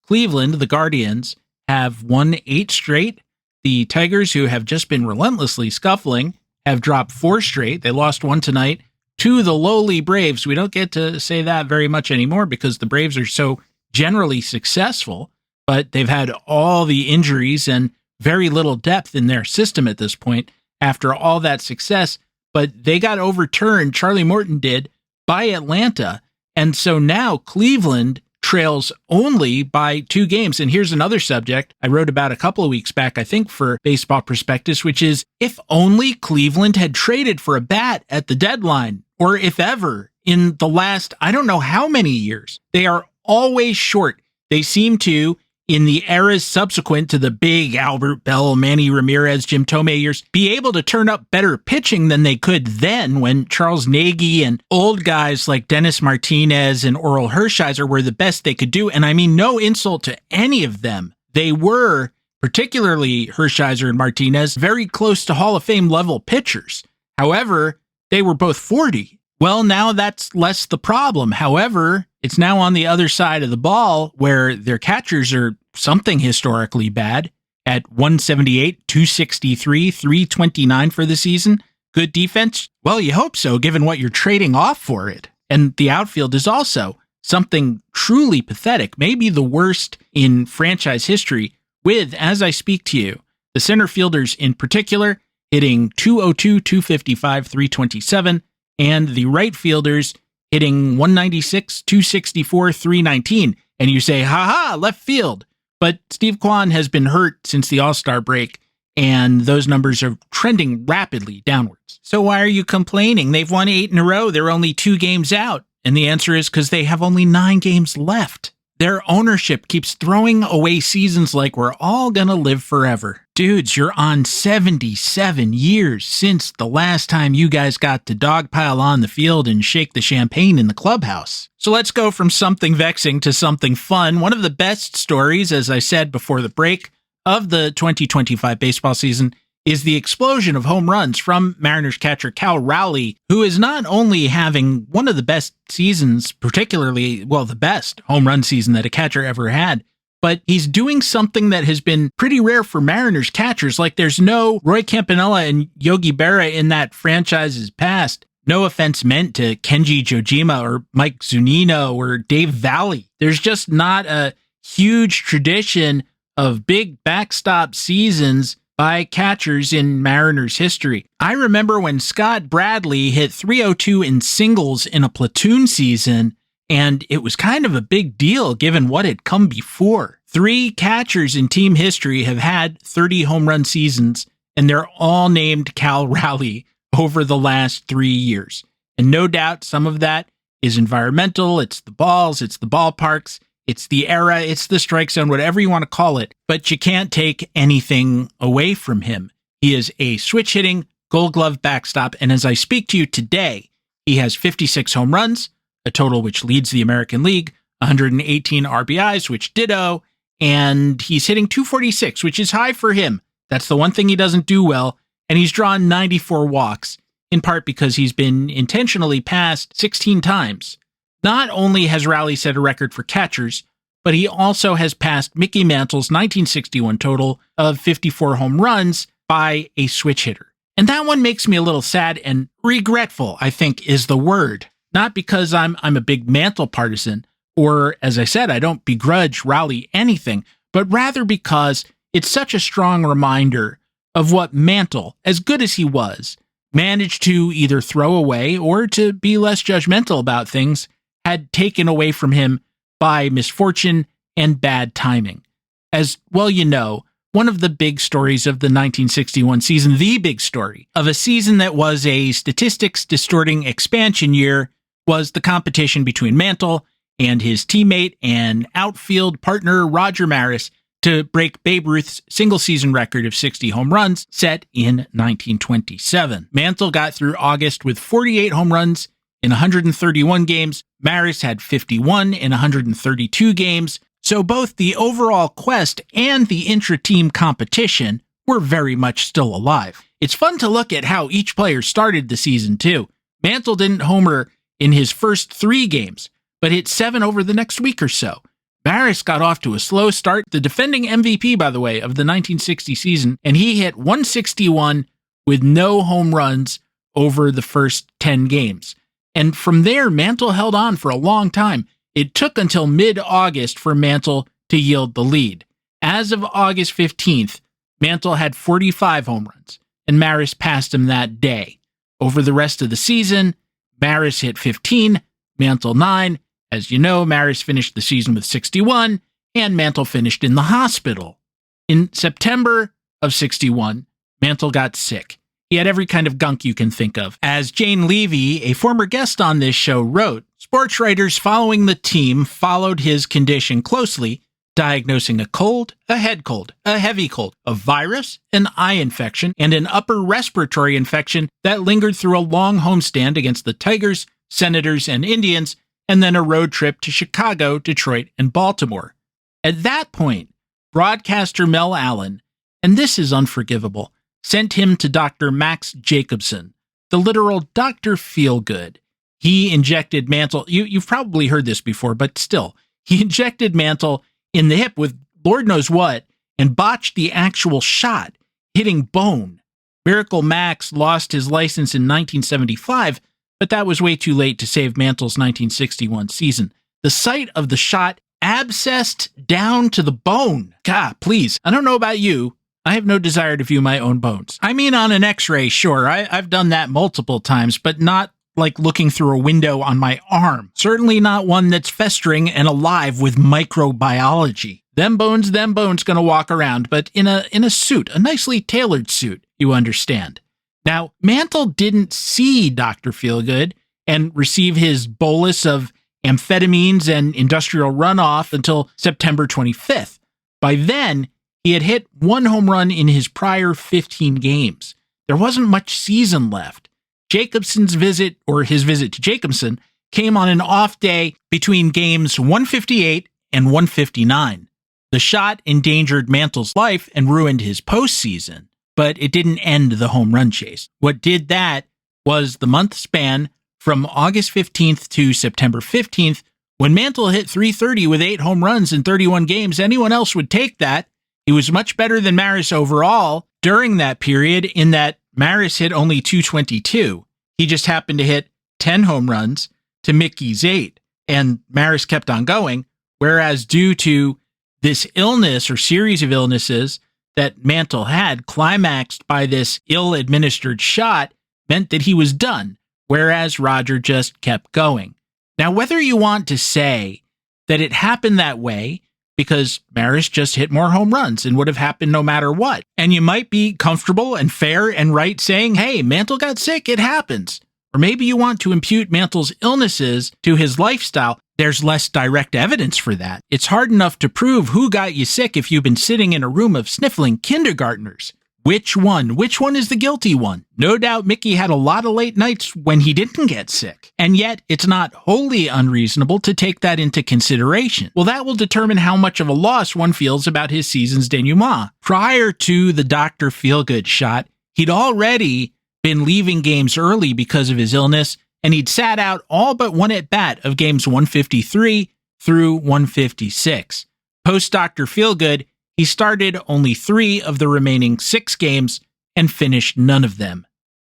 Cleveland, the Guardians, have won 8 straight. The Tigers, who have just been relentlessly scuffling, have dropped 4 straight. They lost 1 tonight to the lowly Braves. We don't get to say that very much anymore because the Braves are so generally successful, but they've had all the injuries and very little depth in their system at this point after all that success. But they got overturned, Charlie Morton did, by Atlanta. And so now Cleveland trails only by 2 games. And here's another subject I wrote about a couple of weeks back, I think, for Baseball Prospectus, which is if only Cleveland had traded for a bat at the deadline, or if ever in the last, I don't know how many years. They are always short. They seem to, in the eras subsequent to the big Albert Bell, Manny Ramirez, Jim Tomei years, be able to turn up better pitching than they could then when Charles Nagy and old guys like Dennis Martinez and Oral Hershiser were the best they could do. And I mean, no insult to any of them. They were, particularly Hershiser and Martinez, very close to Hall of Fame level pitchers. However, they were both 40. Well, now that's less the problem. However, it's now on the other side of the ball where their catchers are something historically bad at 178, 263, 329 for the season. Good defense? Well, you hope so, given what you're trading off for it. And the outfield is also something truly pathetic, maybe the worst in franchise history, with, as I speak to you, the center fielders in particular hitting 202, 255, 327, and the right fielders hitting 196, 264, 319. And you say, ha, left field. But Steve Kwan has been hurt since the All-Star break, and those numbers are trending rapidly downwards. So why are you complaining? They've won 8 in a row. They're only 2 games out. And the answer is because they have only 9 games left. Their ownership keeps throwing away seasons like we're all going to live forever. Dudes, you're on 77 years since the last time you guys got to dogpile on the field and shake the champagne in the clubhouse. So let's go from something vexing to something fun. One of the best stories, as I said before the break, of the 2025 baseball season is the explosion of home runs from Mariners catcher Cal Raleigh, who is not only having one of the best seasons, particularly, well, the best home run season that a catcher ever had, but he's doing something that has been pretty rare for Mariners catchers. Like there's no Roy Campanella and Yogi Berra in that franchise's past No offense meant to Kenji Jojima or Mike Zunino or Dave Valley. There's just not a huge tradition of big backstop seasons by catchers in Mariners history. I remember when Scott Bradley hit .302 in singles in a platoon season, and it was kind of a big deal given what had come before. 3 catchers in team history have had 30 home run seasons, and they're all named Cal Raleigh over the last 3 years. And no doubt some of that is environmental. It's the balls, it's the ballparks, it's the era, it's the strike zone, whatever you want to call it. But you can't take anything away from him. He is a switch-hitting, Gold Glove backstop, and as I speak to you today, he has 56 home runs, a total which leads the American League, 118 RBIs, which ditto, and he's hitting .246, which is high for him. That's the one thing he doesn't do well, and he's drawn 94 walks, in part because he's been intentionally passed 16 times. Not only has Raleigh set a record for catchers, but he also has passed Mickey Mantle's 1961 total of 54 home runs by a switch hitter. And that one makes me a little sad and regretful, I think is the word. Not because I'm a big Mantle partisan, or as I said, I don't begrudge Raleigh anything, but rather because it's such a strong reminder of what Mantle, as good as he was, managed to either throw away or to be less judgmental about things, had taken away from him by misfortune and bad timing. As well you know, one of the big stories of the 1961 season, the big story of a season that was a statistics-distorting expansion year, was the competition between Mantle and his teammate and outfield partner Roger Maris to break Babe Ruth's single-season record of 60 home runs set in 1927. Mantle got through August with 48 home runs in 131 games. Maris had 51 in 132 games. So both the overall quest and the intra-team competition were very much still alive. It's fun to look at how each player started the season, too. Mantle didn't homer in his first 3 games, but hit 7 over the next week or so. Maris got off to a slow start, the defending MVP, by the way, of the 1960 season, and he hit 161 with no home runs over the first 10 games. And from there, Mantle held on for a long time. It took until mid-August for Mantle to yield the lead. As of August 15th, Mantle had 45 home runs, and Maris passed him that day. Over the rest of the season, Maris hit 15, Mantle 9. As you know, Maris finished the season with 61, and Mantle finished in the hospital. In September of 61, Mantle got sick. He had every kind of gunk you can think of. As Jane Levy, a former guest on this show, wrote, sports writers following the team followed his condition closely, diagnosing a cold, a head cold, a heavy cold, a virus, an eye infection, and an upper respiratory infection that lingered through a long homestand against the Tigers, Senators, and Indians, and then a road trip to Chicago, Detroit, and Baltimore. At that point, broadcaster Mel Allen, and this is unforgivable, sent him to Dr. Max Jacobson, the literal Dr. Feelgood. He injected Mantle, you've probably heard this before, but still, he injected Mantle in the hip with Lord knows what, and botched the actual shot, hitting bone. Miracle Max lost his license in 1975, but that was way too late to save Mantle's 1961 season. The site of the shot abscessed down to the bone. God, please. I don't know about you. I have no desire to view my own bones. I mean, on an x-ray, sure. I've done that multiple times, but not like looking through a window on my arm. Certainly not one that's festering and alive with microbiology. Them bones gonna walk around, but in a suit, a nicely tailored suit, you understand. Now, Mantle didn't see Dr. Feelgood and receive his bolus of amphetamines and industrial runoff until September 25th. By then, he had hit 1 home run in his prior 15 games. There wasn't much season left. Jacobson's visit, or his visit to Jacobson, came on an off day between games 158 and 159. The shot endangered Mantle's life and ruined his postseason, but it didn't end the home run chase. What did that was the month span from August 15th to September 15th, when Mantle hit .330 with 8 home runs in 31 games. Anyone else would take that. He was much better than Maris overall during that period, in that Maris hit only .222. He just happened to hit 10 home runs to Mickey's 8, and Marries kept on going, whereas due to this illness or series of illnesses that Mantle had, climaxed by this ill-administered shot, meant that he was done, whereas Roger just kept going. Now, whether you want to say that it happened that way because Marries just hit more home runs and would have happened no matter what, and you might be comfortable and fair and right saying, hey, Mantle got sick, it happens. Or maybe you want to impute Mantle's illnesses to his lifestyle. There's less direct evidence for that. It's hard enough to prove who got you sick if you've been sitting in a room of sniffling kindergartners. Which one? Which one is the guilty one? No doubt Mickey had a lot of late nights when he didn't get sick. And yet, it's not wholly unreasonable to take that into consideration. Well, that will determine how much of a loss one feels about his season's denouement. Prior to the Dr. Feelgood shot, he'd already been leaving games early because of his illness, and he'd sat out all but one at-bat of games 153 through 156. Post Dr. Feelgood, he started only 3 of the remaining 6 games and finished none of them.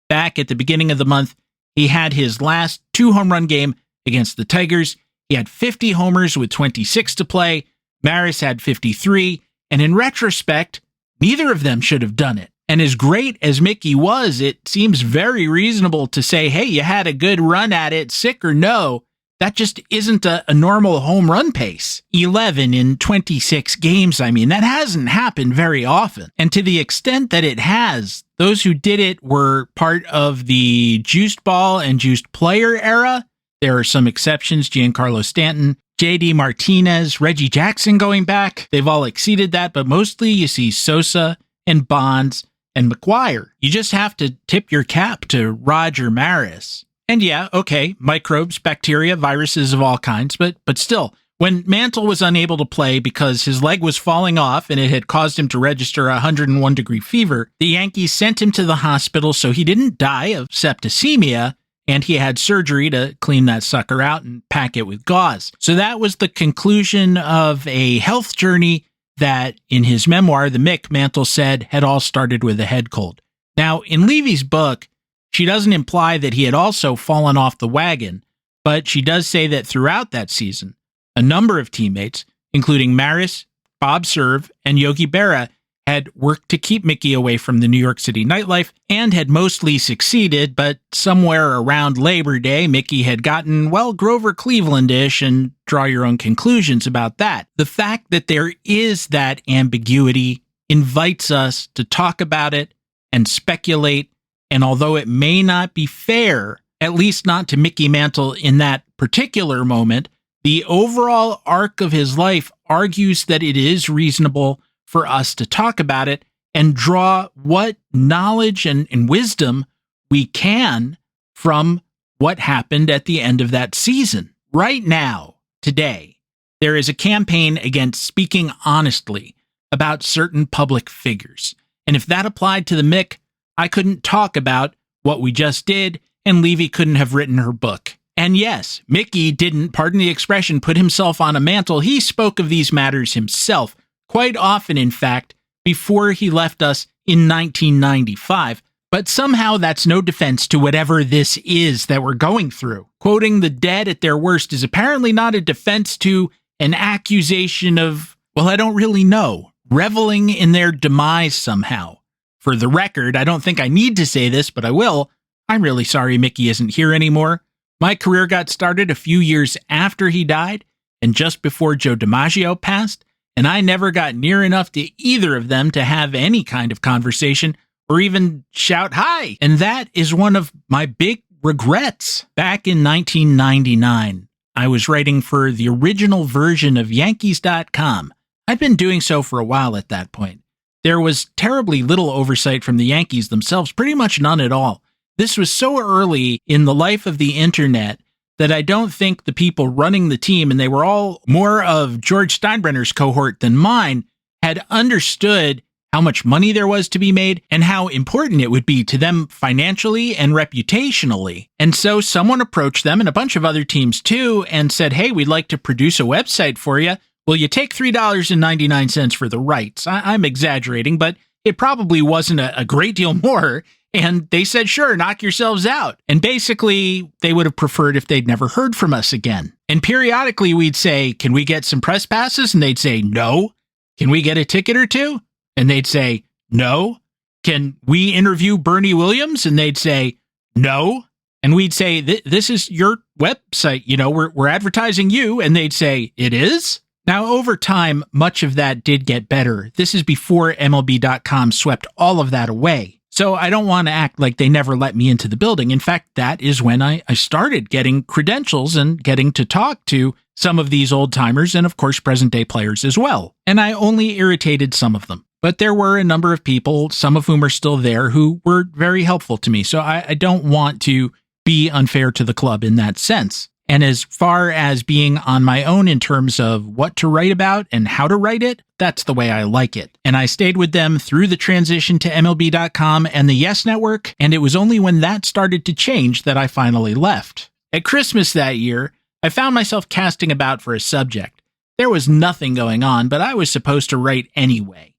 Back at the beginning of the month, he had his last 2-home-run game against the Tigers. He had 50 homers with 26 to play. Marries had 53, and in retrospect, neither of them should have done it. And as great as Mickey was, it seems very reasonable to say, hey, you had a good run at it, sick or no. That just isn't a normal home run pace. 11 in 26 games, that hasn't happened very often. And to the extent that it has, those who did it were part of the juiced ball and juiced player era. There are some exceptions, Giancarlo Stanton, J.D. Martinez, Reggie Jackson going back. They've all exceeded that, but mostly you see Sosa and Bonds and McGuire. You just have to tip your cap to Roger Maris. And yeah, okay, microbes, bacteria, viruses of all kinds, but still, when Mantle was unable to play because his leg was falling off and it had caused him to register a 101-degree fever, the Yankees sent him to the hospital so he didn't die of septicemia, and he had surgery to clean that sucker out and pack it with gauze. So that was the conclusion of a health journey that, in his memoir, the Mick, Mantle said had all started with a head cold. Now, in Levy's book, she doesn't imply that he had also fallen off the wagon, but she does say that throughout that season, a number of teammates, including Marries, Bob Cerv, and Yogi Berra, had worked to keep Mickey away from the New York City nightlife and had mostly succeeded, but somewhere around Labor Day, Mickey had gotten, well, Grover Cleveland-ish, and draw your own conclusions about that. The fact that there is that ambiguity invites us to talk about it and speculate, and although it may not be fair, at least not to Mickey Mantle in that particular moment, the overall arc of his life argues that it is reasonable for us to talk about it and draw what knowledge and wisdom we can from what happened at the end of that season. Right now, today, there is a campaign against speaking honestly about certain public figures. And if that applied to the Mick, I couldn't talk about what we just did, and Levy couldn't have written her book. And yes, Mickey didn't, pardon the expression, put himself on a mantle. He spoke of these matters himself, quite often, in fact, before he left us in 1995. But somehow that's no defense to whatever this is that we're going through. Quoting the dead at their worst is apparently not a defense to an accusation of, well, I don't really know, reveling in their demise somehow. For the record, I don't think I need to say this, but I will. I'm really sorry Mickey isn't here anymore. My career got started a few years after he died and just before Joe DiMaggio passed, and I never got near enough to either of them to have any kind of conversation or even shout hi. And that is one of my big regrets. Back in 1999, I was writing for the original version of Yankees.com. I'd been doing so for a while at that point. There was terribly little oversight from the Yankees themselves, pretty much none at all. This was so early in the life of the internet that I don't think the people running the team, and they were all more of George Steinbrenner's cohort than mine, had understood how much money there was to be made and how important it would be to them financially and reputationally. And so someone approached them, and a bunch of other teams too, and said, hey, we'd like to produce a website for you. Will you take $3.99 for the rights? I'm exaggerating, but it probably wasn't a great deal more. And they said, sure, knock yourselves out. And basically, they would have preferred if they'd never heard from us again. And periodically, we'd say, can we get some press passes? And they'd say, no. Can we get a ticket or two? And they'd say, no. Can we interview Bernie Williams? And they'd say, no. And we'd say, this is your website. You know, we're advertising you. And they'd say, it is? Now, over time, much of that did get better. This is before MLB.com swept all of that away. So I don't want to act like they never let me into the building. In fact, that is when I started getting credentials and getting to talk to some of these old timers and, of course, present day players as well. And I only irritated some of them. But there were a number of people, some of whom are still there, who were very helpful to me. So I don't want to be unfair to the club in that sense. And as far as being on my own in terms of what to write about and how to write it, that's the way I like it. And I stayed with them through the transition to MLB.com and the Yes Network, and it was only when that started to change that I finally left. At Christmas that year, I found myself casting about for a subject. There was nothing going on, but I was supposed to write anyway.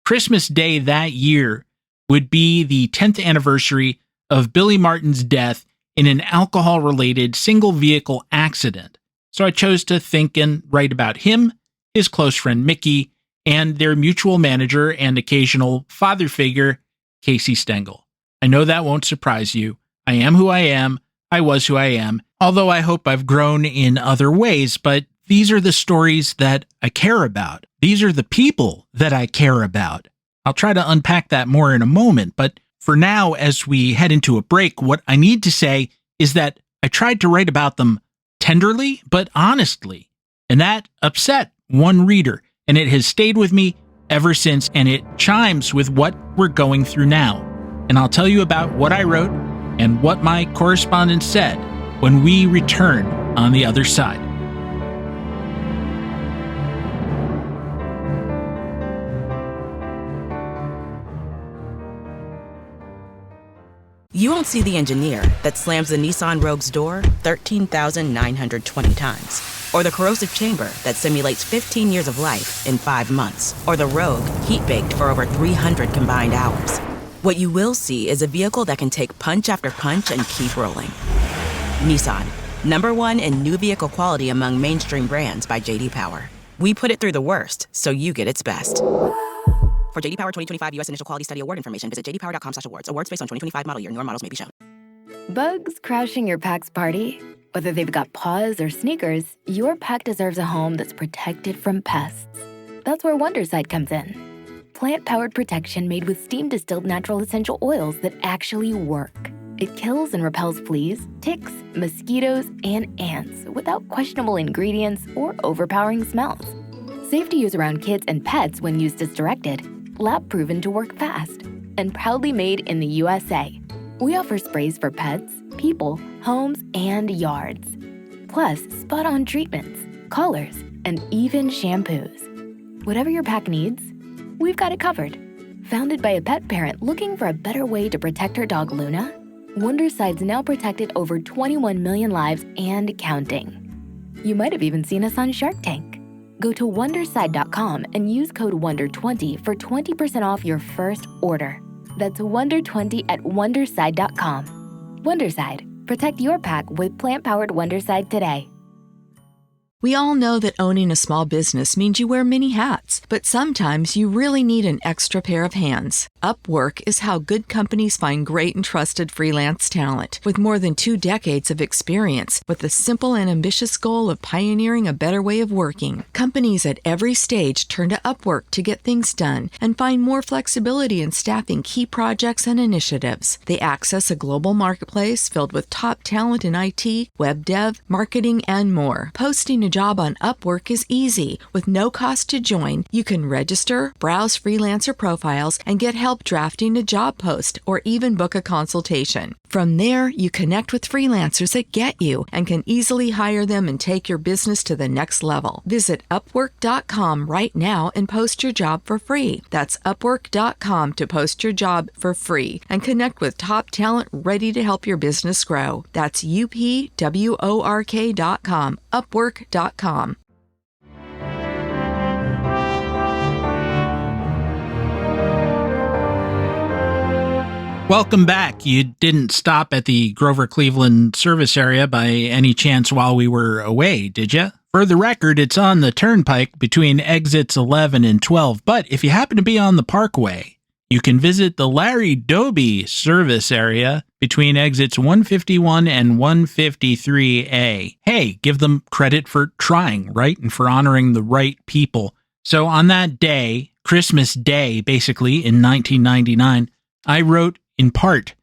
Christmas Day that year would be the 10th anniversary of Billy Martin's death in an alcohol-related single-vehicle accident. So I chose to think and write about him, his close friend Mickey, and their mutual manager and occasional father figure, Casey Stengel. I know that won't surprise you. I am who I am. I was who I am, although I hope I've grown in other ways, but these are the stories that I care about. These are the people that I care about. I'll try to unpack that more in a moment, but for now, as we head into a break, what I need to say is that I tried to write about them tenderly, but honestly, and that upset one reader, and it has stayed with me ever since, and it chimes with what we're going through now. And I'll tell you about what I wrote and what my correspondent said when we return on the other side. You won't see the engineer that slams the Nissan Rogue's door 13,920 times. Or the corrosive chamber that simulates 15 years of life in 5 months. Or the Rogue heat-baked for over 300 combined hours. What you will see is a vehicle that can take punch after punch and keep rolling. Nissan, #1 in new vehicle quality among mainstream brands by J.D. Power. We put it through the worst, so you get its best. For J.D. Power 2025 U.S. Initial Quality Study Award information, visit jdpower.com/awards. Awards based on 2025 model year. Newer models may be shown. Bugs crashing your pack's party? Whether they've got paws or sneakers, your pack deserves a home that's protected from pests. That's where Wondercide comes in. Plant-powered protection made with steam-distilled natural essential oils that actually work. It kills and repels fleas, ticks, mosquitoes, and ants without questionable ingredients or overpowering smells. Safe to use around kids and pets when used as directed. Lab proven to work fast, and proudly made in the USA. We offer sprays for pets, people, homes, and yards. Plus, spot-on treatments, collars, and even shampoos. Whatever your pack needs, we've got it covered. Founded by a pet parent looking for a better way to protect her dog Luna, Wonderside's now protected over 21 million lives and counting. You might have even seen us on Shark Tank. Go to Wonderside.com and use code WONDER20 for 20% off your first order. That's WONDER20 at Wonderside.com. Wonderside. Protect your pack with plant-powered Wonderside today. We all know that owning a small business means you wear many hats, but sometimes you really need an extra pair of hands. Upwork is how good companies find great and trusted freelance talent. With more than 2 decades of experience, with the simple and ambitious goal of pioneering a better way of working, companies at every stage turn to Upwork to get things done and find more flexibility in staffing key projects and initiatives. They access a global marketplace filled with top talent in IT, web dev, marketing, and more. Posting a job on Upwork is easy. With no cost to join, you can register, browse freelancer profiles, and get help drafting a job post or even book a consultation. From there, you connect with freelancers that get you and can easily hire them and take your business to the next level. Visit Upwork.com right now and post your job for free. That's Upwork.com to post your job for free and connect with top talent ready to help your business grow. That's UPWORK.com, Upwork.com. Welcome back. You didn't stop at the Grover Cleveland service area by any chance while we were away, did you? For the record, it's on the turnpike between exits 11 and 12, but if you happen to be on the Parkway, you can visit the Larry Doby service area between exits 151 and 153A. Hey, give them credit for trying, right? And for honoring the right people. So on that day, Christmas Day, basically, in 1999, I wrote, in part,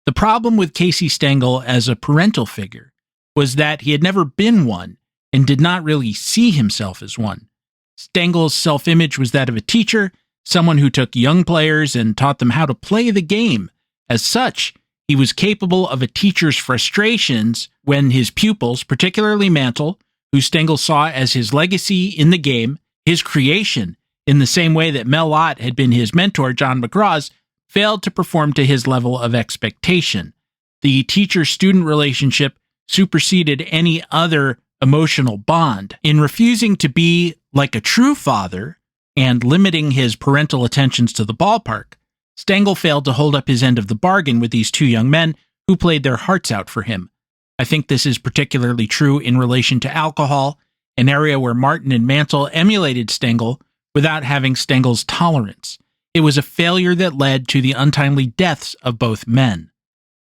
the problem with Casey Stengel as a parental figure was that he had never been one and did not really see himself as one. Stengel's self-image was that of a teacher, someone who took young players and taught them how to play the game. As such, he was capable of a teacher's frustrations when his pupils, particularly Mantle, who Stengel saw as his legacy in the game, his creation, in the same way that Mel Ott had been his mentor, John McGraw's, failed to perform to his level of expectation. The teacher-student relationship superseded any other emotional bond. In refusing to be like a true father and limiting his parental attentions to the ballpark, Stengel failed to hold up his end of the bargain with these two young men who played their hearts out for him. I think this is particularly true in relation to alcohol, an area where Martin and Mantle emulated Stengel without having Stengel's tolerance. It was a failure that led to the untimely deaths of both men.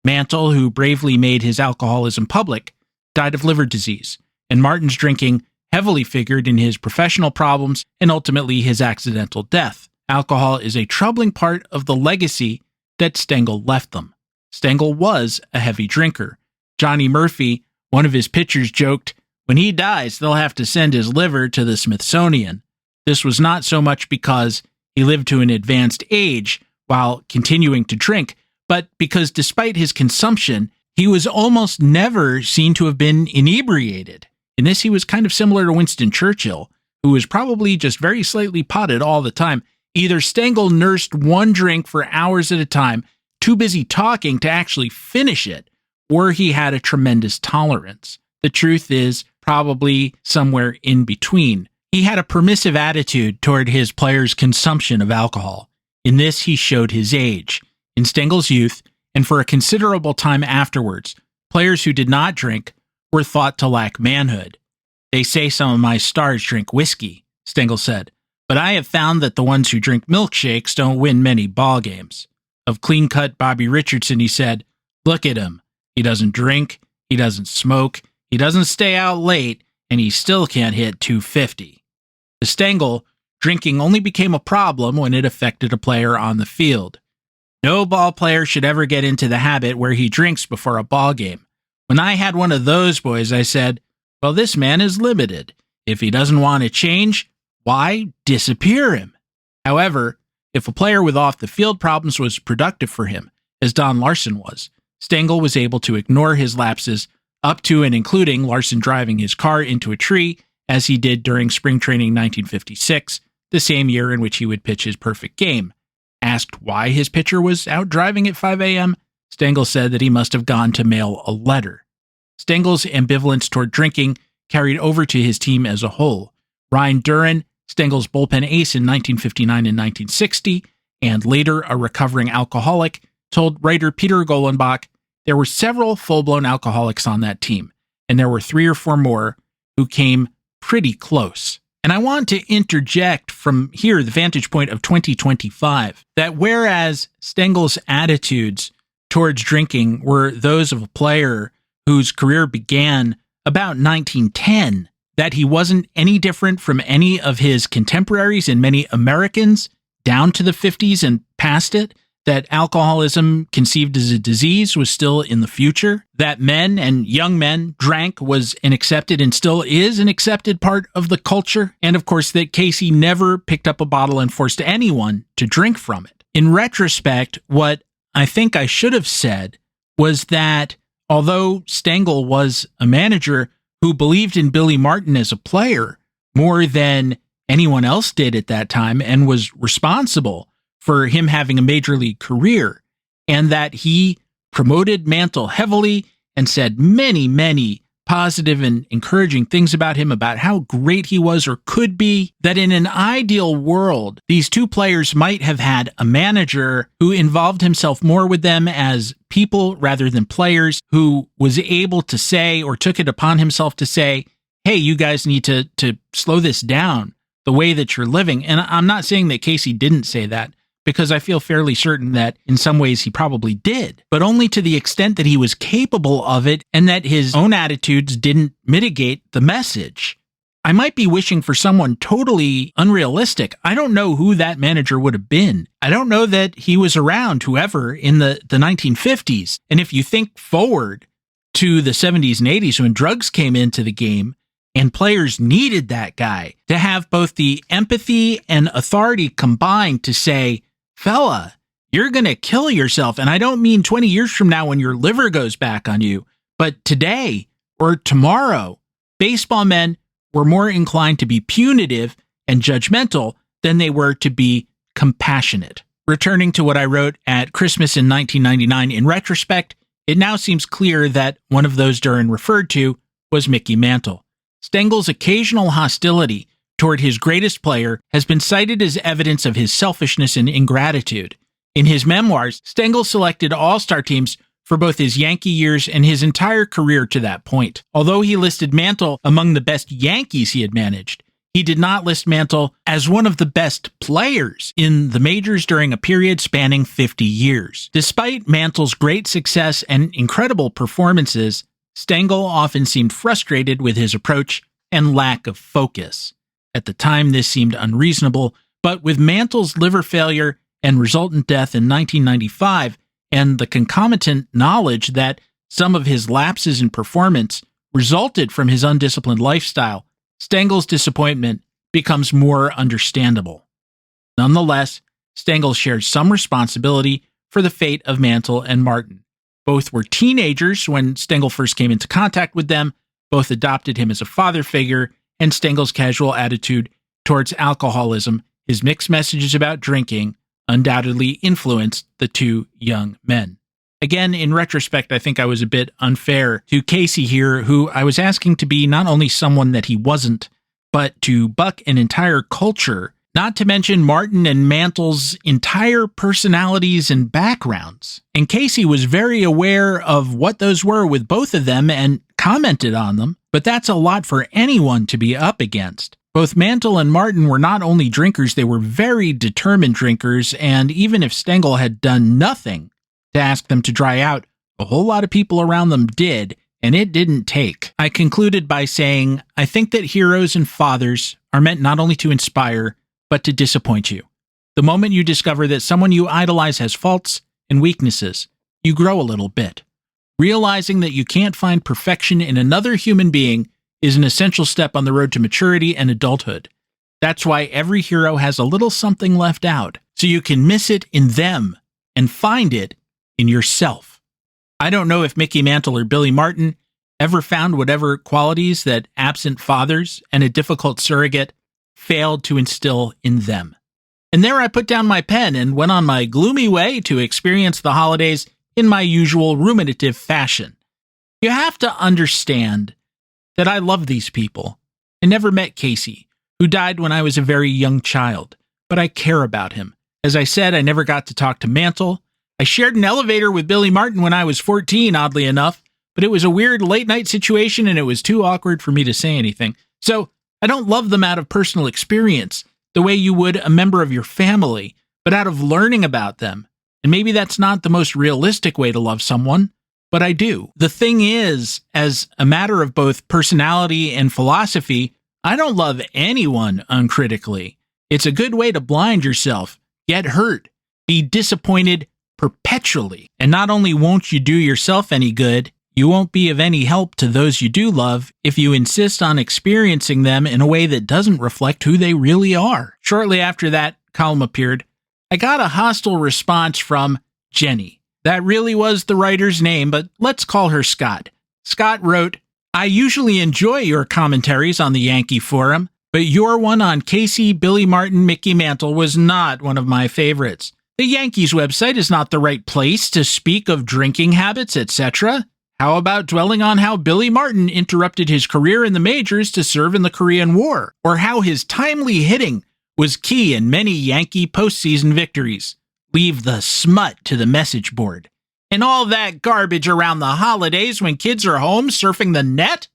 Mantle, who bravely made his alcoholism public, died of liver disease, and Martin's drinking heavily figured in his professional problems and ultimately his accidental death. Alcohol is a troubling part of the legacy that Stengel left them. Stengel was a heavy drinker. Johnny Murphy, one of his pitchers, joked, "When he dies, they'll have to send his liver to the Smithsonian." This was not so much because he lived to an advanced age while continuing to drink, but because despite his consumption, he was almost never seen to have been inebriated. In this, he was kind of similar to Winston Churchill, who was probably just very slightly potted all the time. Either Stengel nursed one drink for hours at a time, too busy talking to actually finish it, or he had a tremendous tolerance. The truth is probably somewhere in between. He had a permissive attitude toward his players' consumption of alcohol. In this, he showed his age. In Stengel's youth, and for a considerable time afterwards, players who did not drink were thought to lack manhood. "They say some of my stars drink whiskey," Stengel said, "but I have found that the ones who drink milkshakes don't win many ball games." Of clean-cut Bobby Richardson, he said, "Look at him. He doesn't drink, he doesn't smoke, he doesn't stay out late, and he still can't hit .250. To Stengel, drinking only became a problem when it affected a player on the field. No ball player should ever get into the habit where he drinks before a ball game. When I had one of those boys, I said, well, this man is limited. If he doesn't want to change, why disappear him? However, if a player with off-the-field problems was productive for him, as Don Larson was, Stengel was able to ignore his lapses up to and including Larson driving his car into a tree, as he did during spring training 1956, the same year in which he would pitch his perfect game. Asked why his pitcher was out driving at 5 a.m., Stengel said that he must have gone to mail a letter. Stengel's ambivalence toward drinking carried over to his team as a whole. Ryan Duran, Stengel's bullpen ace in 1959 and 1960, and later a recovering alcoholic, told writer Peter Golenbach, there were several full-blown alcoholics on that team, and there were 3 or 4 more who came pretty close. And I want to interject from here the vantage point of 2025, that whereas Stengel's attitudes towards drinking were those of a player whose career began about 1910, that he wasn't any different from any of his contemporaries and many Americans down to the 50s and past it, that alcoholism conceived as a disease was still in the future, that men and young men drank was an accepted and still is an accepted part of the culture, and of course that Casey never picked up a bottle and forced anyone to drink from it. In retrospect, what I think I should have said was that although Stengel was a manager who believed in Billy Martin as a player more than anyone else did at that time and was responsible for him having a major league career, and that he promoted Mantle heavily and said many, many positive and encouraging things about him, about how great he was or could be, that in an ideal world, these two players might have had a manager who involved himself more with them as people rather than players, who was able to say or took it upon himself to say, hey, you guys need to slow this down the way that you're living. And I'm not saying that Casey didn't say that, because I feel fairly certain that in some ways he probably did, but only to the extent that he was capable of it and that his own attitudes didn't mitigate the message. I might be wishing for someone totally unrealistic. I don't know who that manager would have been. I don't know that he was around, whoever, in the 1950s. And if you think forward to the 70s and 80s when drugs came into the game, and players needed that guy to have both the empathy and authority combined to say, fella, you're going to kill yourself. And I don't mean 20 years from now when your liver goes back on you, but today or tomorrow. Baseball men were more inclined to be punitive and judgmental than they were to be compassionate. Returning to what I wrote at Christmas in 1999, in retrospect, it now seems clear that one of those Duran referred to was Mickey Mantle. Stengel's occasional hostility toward his greatest player has been cited as evidence of his selfishness and ingratitude. In his memoirs, Stengel selected all-star teams for both his Yankee years and his entire career to that point. Although he listed Mantle among the best Yankees he had managed, he did not list Mantle as one of the best players in the majors during a period spanning 50 years. Despite Mantle's great success and incredible performances, Stengel often seemed frustrated with his approach and lack of focus. At the time, this seemed unreasonable, but with Mantle's liver failure and resultant death in 1995, and the concomitant knowledge that some of his lapses in performance resulted from his undisciplined lifestyle, Stengel's disappointment becomes more understandable. Nonetheless, Stengel shares some responsibility for the fate of Mantle and Martin. Both were teenagers when Stengel first came into contact with them, both adopted him as a father figure, and Stengel's casual attitude towards alcoholism, his mixed messages about drinking, undoubtedly influenced the two young men. Again, in retrospect, I think I was a bit unfair to Casey here, who I was asking to be not only someone that he wasn't, but to buck an entire culture, not to mention Martin and Mantle's entire personalities and backgrounds. And Casey was very aware of what those were with both of them and commented on them, but that's a lot for anyone to be up against. Both Mantle and Martin were not only drinkers, they were very determined drinkers, and even if Stengel had done nothing to ask them to dry out, a whole lot of people around them did, and it didn't take. I concluded by saying, I think that heroes and fathers are meant not only to inspire, but to disappoint you. The moment you discover that someone you idolize has faults and weaknesses, you grow a little bit. Realizing that you can't find perfection in another human being is an essential step on the road to maturity and adulthood. That's why every hero has a little something left out, so you can miss it in them and find it in yourself. I don't know if Mickey Mantle or Billy Martin ever found whatever qualities that absent fathers and a difficult surrogate failed to instill in them. And there I put down my pen and went on my gloomy way to experience the holidays in my usual ruminative fashion. You have to understand that I love these people. I never met Casey, who died when I was a very young child, but I care about him. As I said, I never got to talk to Mantle. I shared an elevator with Billy Martin when I was 14, oddly enough, but it was a weird late-night situation and it was too awkward for me to say anything. So I don't love them out of personal experience, the way you would a member of your family, but out of learning about them. And maybe that's not the most realistic way to love someone, but I do. The thing is, as a matter of both personality and philosophy, I don't love anyone uncritically. It's a good way to blind yourself, get hurt, be disappointed perpetually. And not only won't you do yourself any good, you won't be of any help to those you do love if you insist on experiencing them in a way that doesn't reflect who they really are. Shortly after that column appeared, I got a hostile response from Jenny. That really was the writer's name, but let's call her Scott. Scott wrote, I usually enjoy your commentaries on the Yankee Forum, but your one on Casey, Billy Martin, Mickey Mantle was not one of my favorites. The Yankees website is not the right place to speak of drinking habits, etc. How about dwelling on how Billy Martin interrupted his career in the majors to serve in the Korean War, or how his timely hitting was key in many Yankee postseason victories? Leave the smut to the message board. And all that garbage around the holidays when kids are home surfing the net?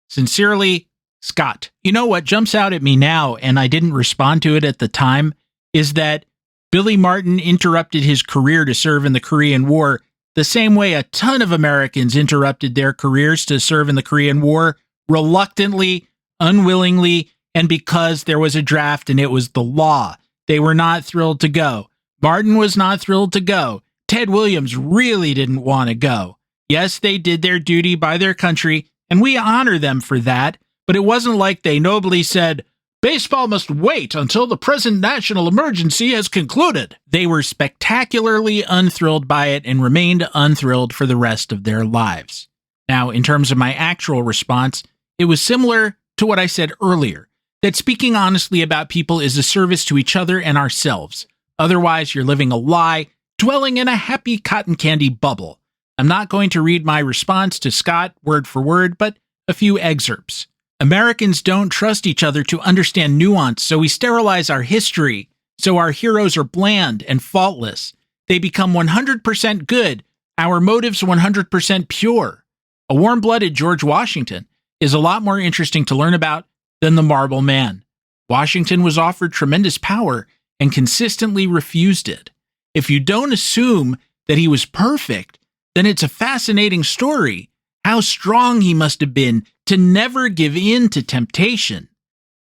Sincerely, Scott. You know what jumps out at me now, and I didn't respond to it at the time, is that Billy Martin interrupted his career to serve in the Korean War the same way a ton of Americans interrupted their careers to serve in the Korean War, reluctantly, unwillingly, and because there was a draft and it was the law. They were not thrilled to go. Martin was not thrilled to go. Ted Williams really didn't want to go. Yes, they did their duty by their country, and we honor them for that, but it wasn't like they nobly said, "Baseball must wait until the present national emergency has concluded." They were spectacularly unthrilled by it and remained unthrilled for the rest of their lives. Now, in terms of my actual response, it was similar to what I said earlier, that speaking honestly about people is a service to each other and ourselves. Otherwise, you're living a lie, dwelling in a happy cotton candy bubble. I'm not going to read my response to Scott word for word, but a few excerpts. Americans don't trust each other to understand nuance, so we sterilize our history, so our heroes are bland and faultless. They become 100% good, our motives 100% pure. A warm-blooded George Washington is a lot more interesting to learn about than the Marble Man. Washington was offered tremendous power and consistently refused it. If you don't assume that he was perfect, then it's a fascinating story. How strong he must have been to never give in to temptation.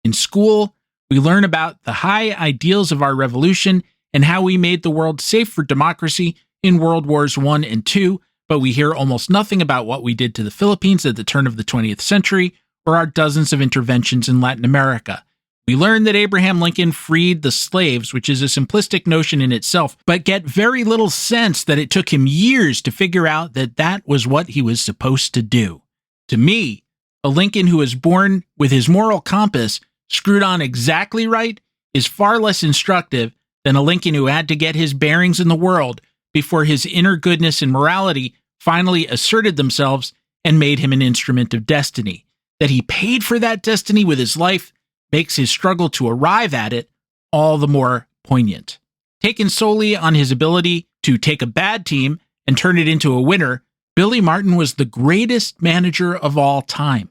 In school, we learn about the high ideals of our revolution and how we made the world safe for democracy in World Wars I and II, but we hear almost nothing about what we did to the Philippines at the turn of the 20th century or our dozens of interventions in Latin America. We learn that Abraham Lincoln freed the slaves, which is a simplistic notion in itself, but get very little sense that it took him years to figure out that that was what he was supposed to do. To me, a Lincoln who was born with his moral compass screwed on exactly right is far less instructive than a Lincoln who had to get his bearings in the world before his inner goodness and morality finally asserted themselves and made him an instrument of destiny. That he paid for that destiny with his life makes his struggle to arrive at it all the more poignant. Taken solely on his ability to take a bad team and turn it into a winner, Billy Martin was the greatest manager of all time.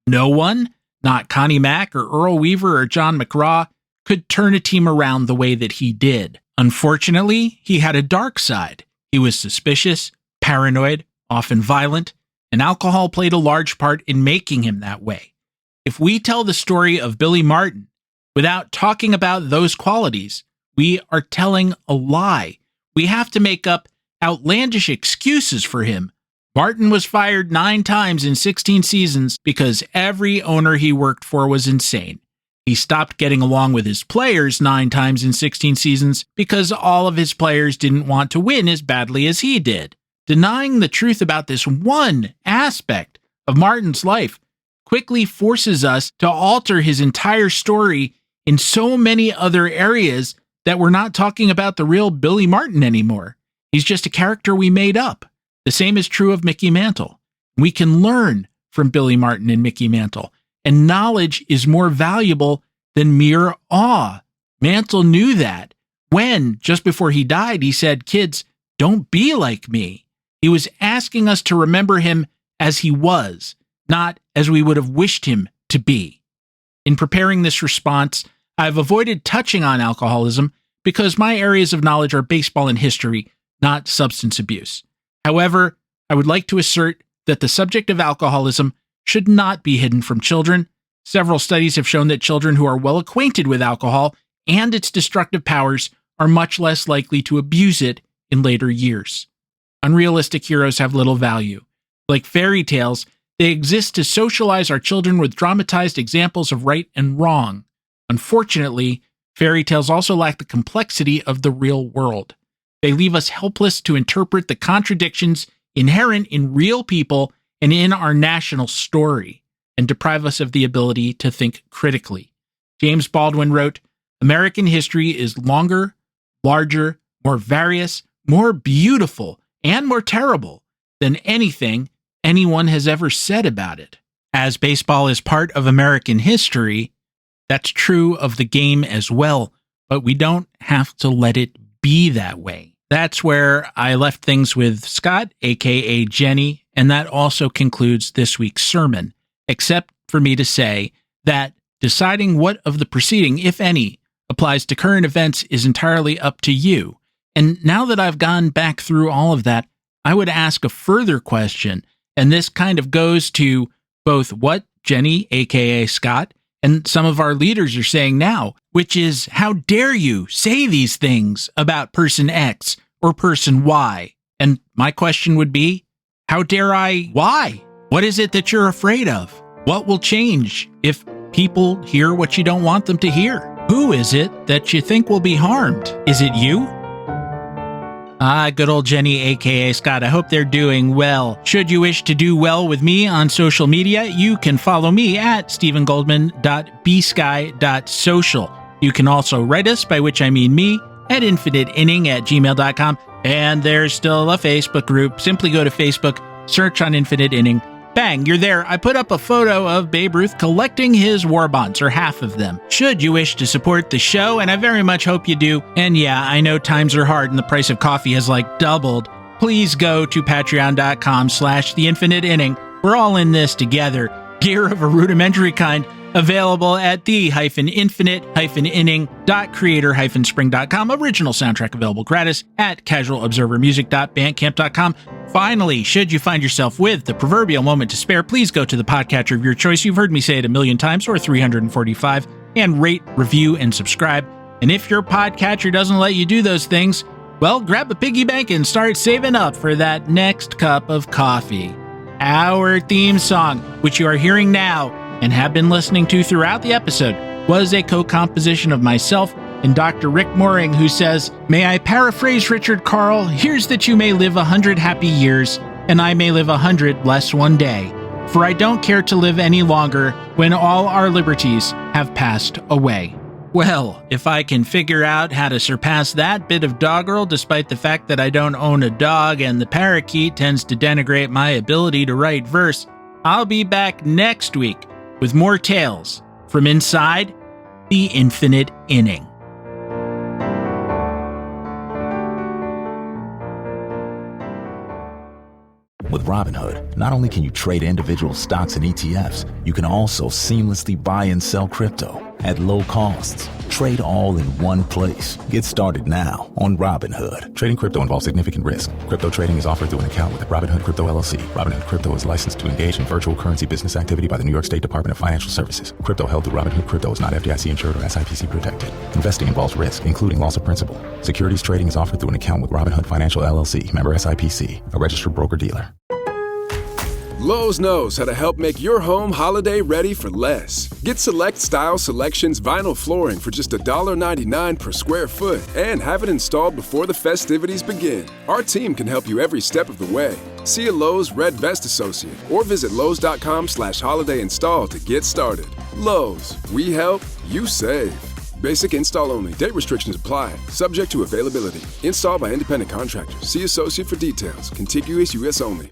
No one, not Connie Mack or Earl Weaver or John McGraw, could turn a team around the way that he did. Unfortunately, he had a dark side. He was suspicious, paranoid, often violent, and alcohol played a large part in making him that way. If we tell the story of Billy Martin without talking about those qualities, we are telling a lie. We have to make up outlandish excuses for him. Martin was fired 9 times in 16 seasons because every owner he worked for was insane. He stopped getting along with his players 9 times in 16 seasons because all of his players didn't want to win as badly as he did. Denying the truth about this one aspect of Martin's life quickly forces us to alter his entire story in so many other areas that we're not talking about the real Billy Martin anymore. He's just a character we made up. The same is true of Mickey Mantle. We can learn from Billy Martin and Mickey Mantle, and knowledge is more valuable than mere awe. Mantle knew that when, just before he died, he said, "Kids, don't be like me." He was asking us to remember him as he was, not as we would have wished him to be. In preparing this response, I've avoided touching on alcoholism because my areas of knowledge are baseball and history, not substance abuse. However, I would like to assert that the subject of alcoholism should not be hidden from children. Several studies have shown that children who are well acquainted with alcohol and its destructive powers are much less likely to abuse it in later years. Unrealistic heroes have little value. Like fairy tales, they exist to socialize our children with dramatized examples of right and wrong. Unfortunately, fairy tales also lack the complexity of the real world. They leave us helpless to interpret the contradictions inherent in real people and in our national story, and deprive us of the ability to think critically. James Baldwin wrote, "American history is longer, larger, more various, more beautiful, and more terrible than anything anyone has ever said about it. As baseball is part of American history, that's true of the game as well, but we don't have to let it be that way. That's where I left things with Scott, aka Jenny, and that also concludes this week's sermon, except for me to say that deciding what of the preceding, if any, applies to current events is entirely up to you. And now that I've gone back through all of that, I would ask a further question, and this kind of goes to both what Jenny, aka Scott, and some of our leaders are saying now, which is, how dare you say these things about person X or person Y? And my question would be, how dare I? Why? What is it that you're afraid of? What will change if people hear what you don't want them to hear? Who is it that you think will be harmed? Is it you? Good old Jenny, aka Scott. I hope they're doing well. Should you wish to do well with me on social media, you can follow me at stephengoldman.bsky.social. You can also write us, by which I mean me, at infiniteinning@gmail.com. And there's still a Facebook group. Simply go to Facebook, search on Infinite Inning. Bang, you're there. I put up a photo of Babe Ruth collecting his war bonds, or half of them. Should you wish to support the show, and I very much hope you do, and yeah, I know times are hard and the price of coffee has doubled, please go to patreon.com/theinfiniteinning. We're all in this together. Gear of a rudimentary kind, available at the-infinite-inning.creator-spring.com. Original soundtrack available gratis at casualobservermusic.bandcamp.com. Finally, should you find yourself with the proverbial moment to spare, please go to the podcatcher of your choice. You've heard me say it a million times, or 345, and rate, review, and subscribe. And if your podcatcher doesn't let you do those things, well, grab a piggy bank and start saving up for that next cup of coffee. Our theme song, which you are hearing now and have been listening to throughout the episode, was a co-composition of myself and Dr. Rick Mooring, who says, "May I paraphrase Richard Carle? Here's that you may live 100 happy years, and I may live 100 less one day. For I don't care to live any longer when all our liberties have passed away." Well, if I can figure out how to surpass that bit of doggerel, despite the fact that I don't own a dog and the parakeet tends to denigrate my ability to write verse, I'll be back next week with more tales from inside the Infinite Inning. With Robinhood, not only can you trade individual stocks and ETFs, you can also seamlessly buy and sell crypto at low costs. Trade all in one place. Get started now on Robinhood. Trading crypto involves significant risk. Crypto trading is offered through an account with Robinhood Crypto LLC. Robinhood Crypto is licensed to engage in virtual currency business activity by the New York State Department of Financial Services. Crypto held through Robinhood Crypto is not FDIC insured or SIPC protected. Investing involves risk, including loss of principal. Securities trading is offered through an account with Robinhood Financial LLC, member SIPC, a registered broker-dealer. Lowe's knows how to help make your home holiday ready for less. Get Select Style Selections vinyl flooring for just $1.99 per square foot and have it installed before the festivities begin. Our team can help you every step of the way. See a Lowe's Red Vest associate or visit Lowe's.com/holiday install to get started. Lowe's, we help, you save. Basic install only. Date restrictions apply. Subject to availability. Installed by independent contractors. See associate for details. Contiguous U.S. only.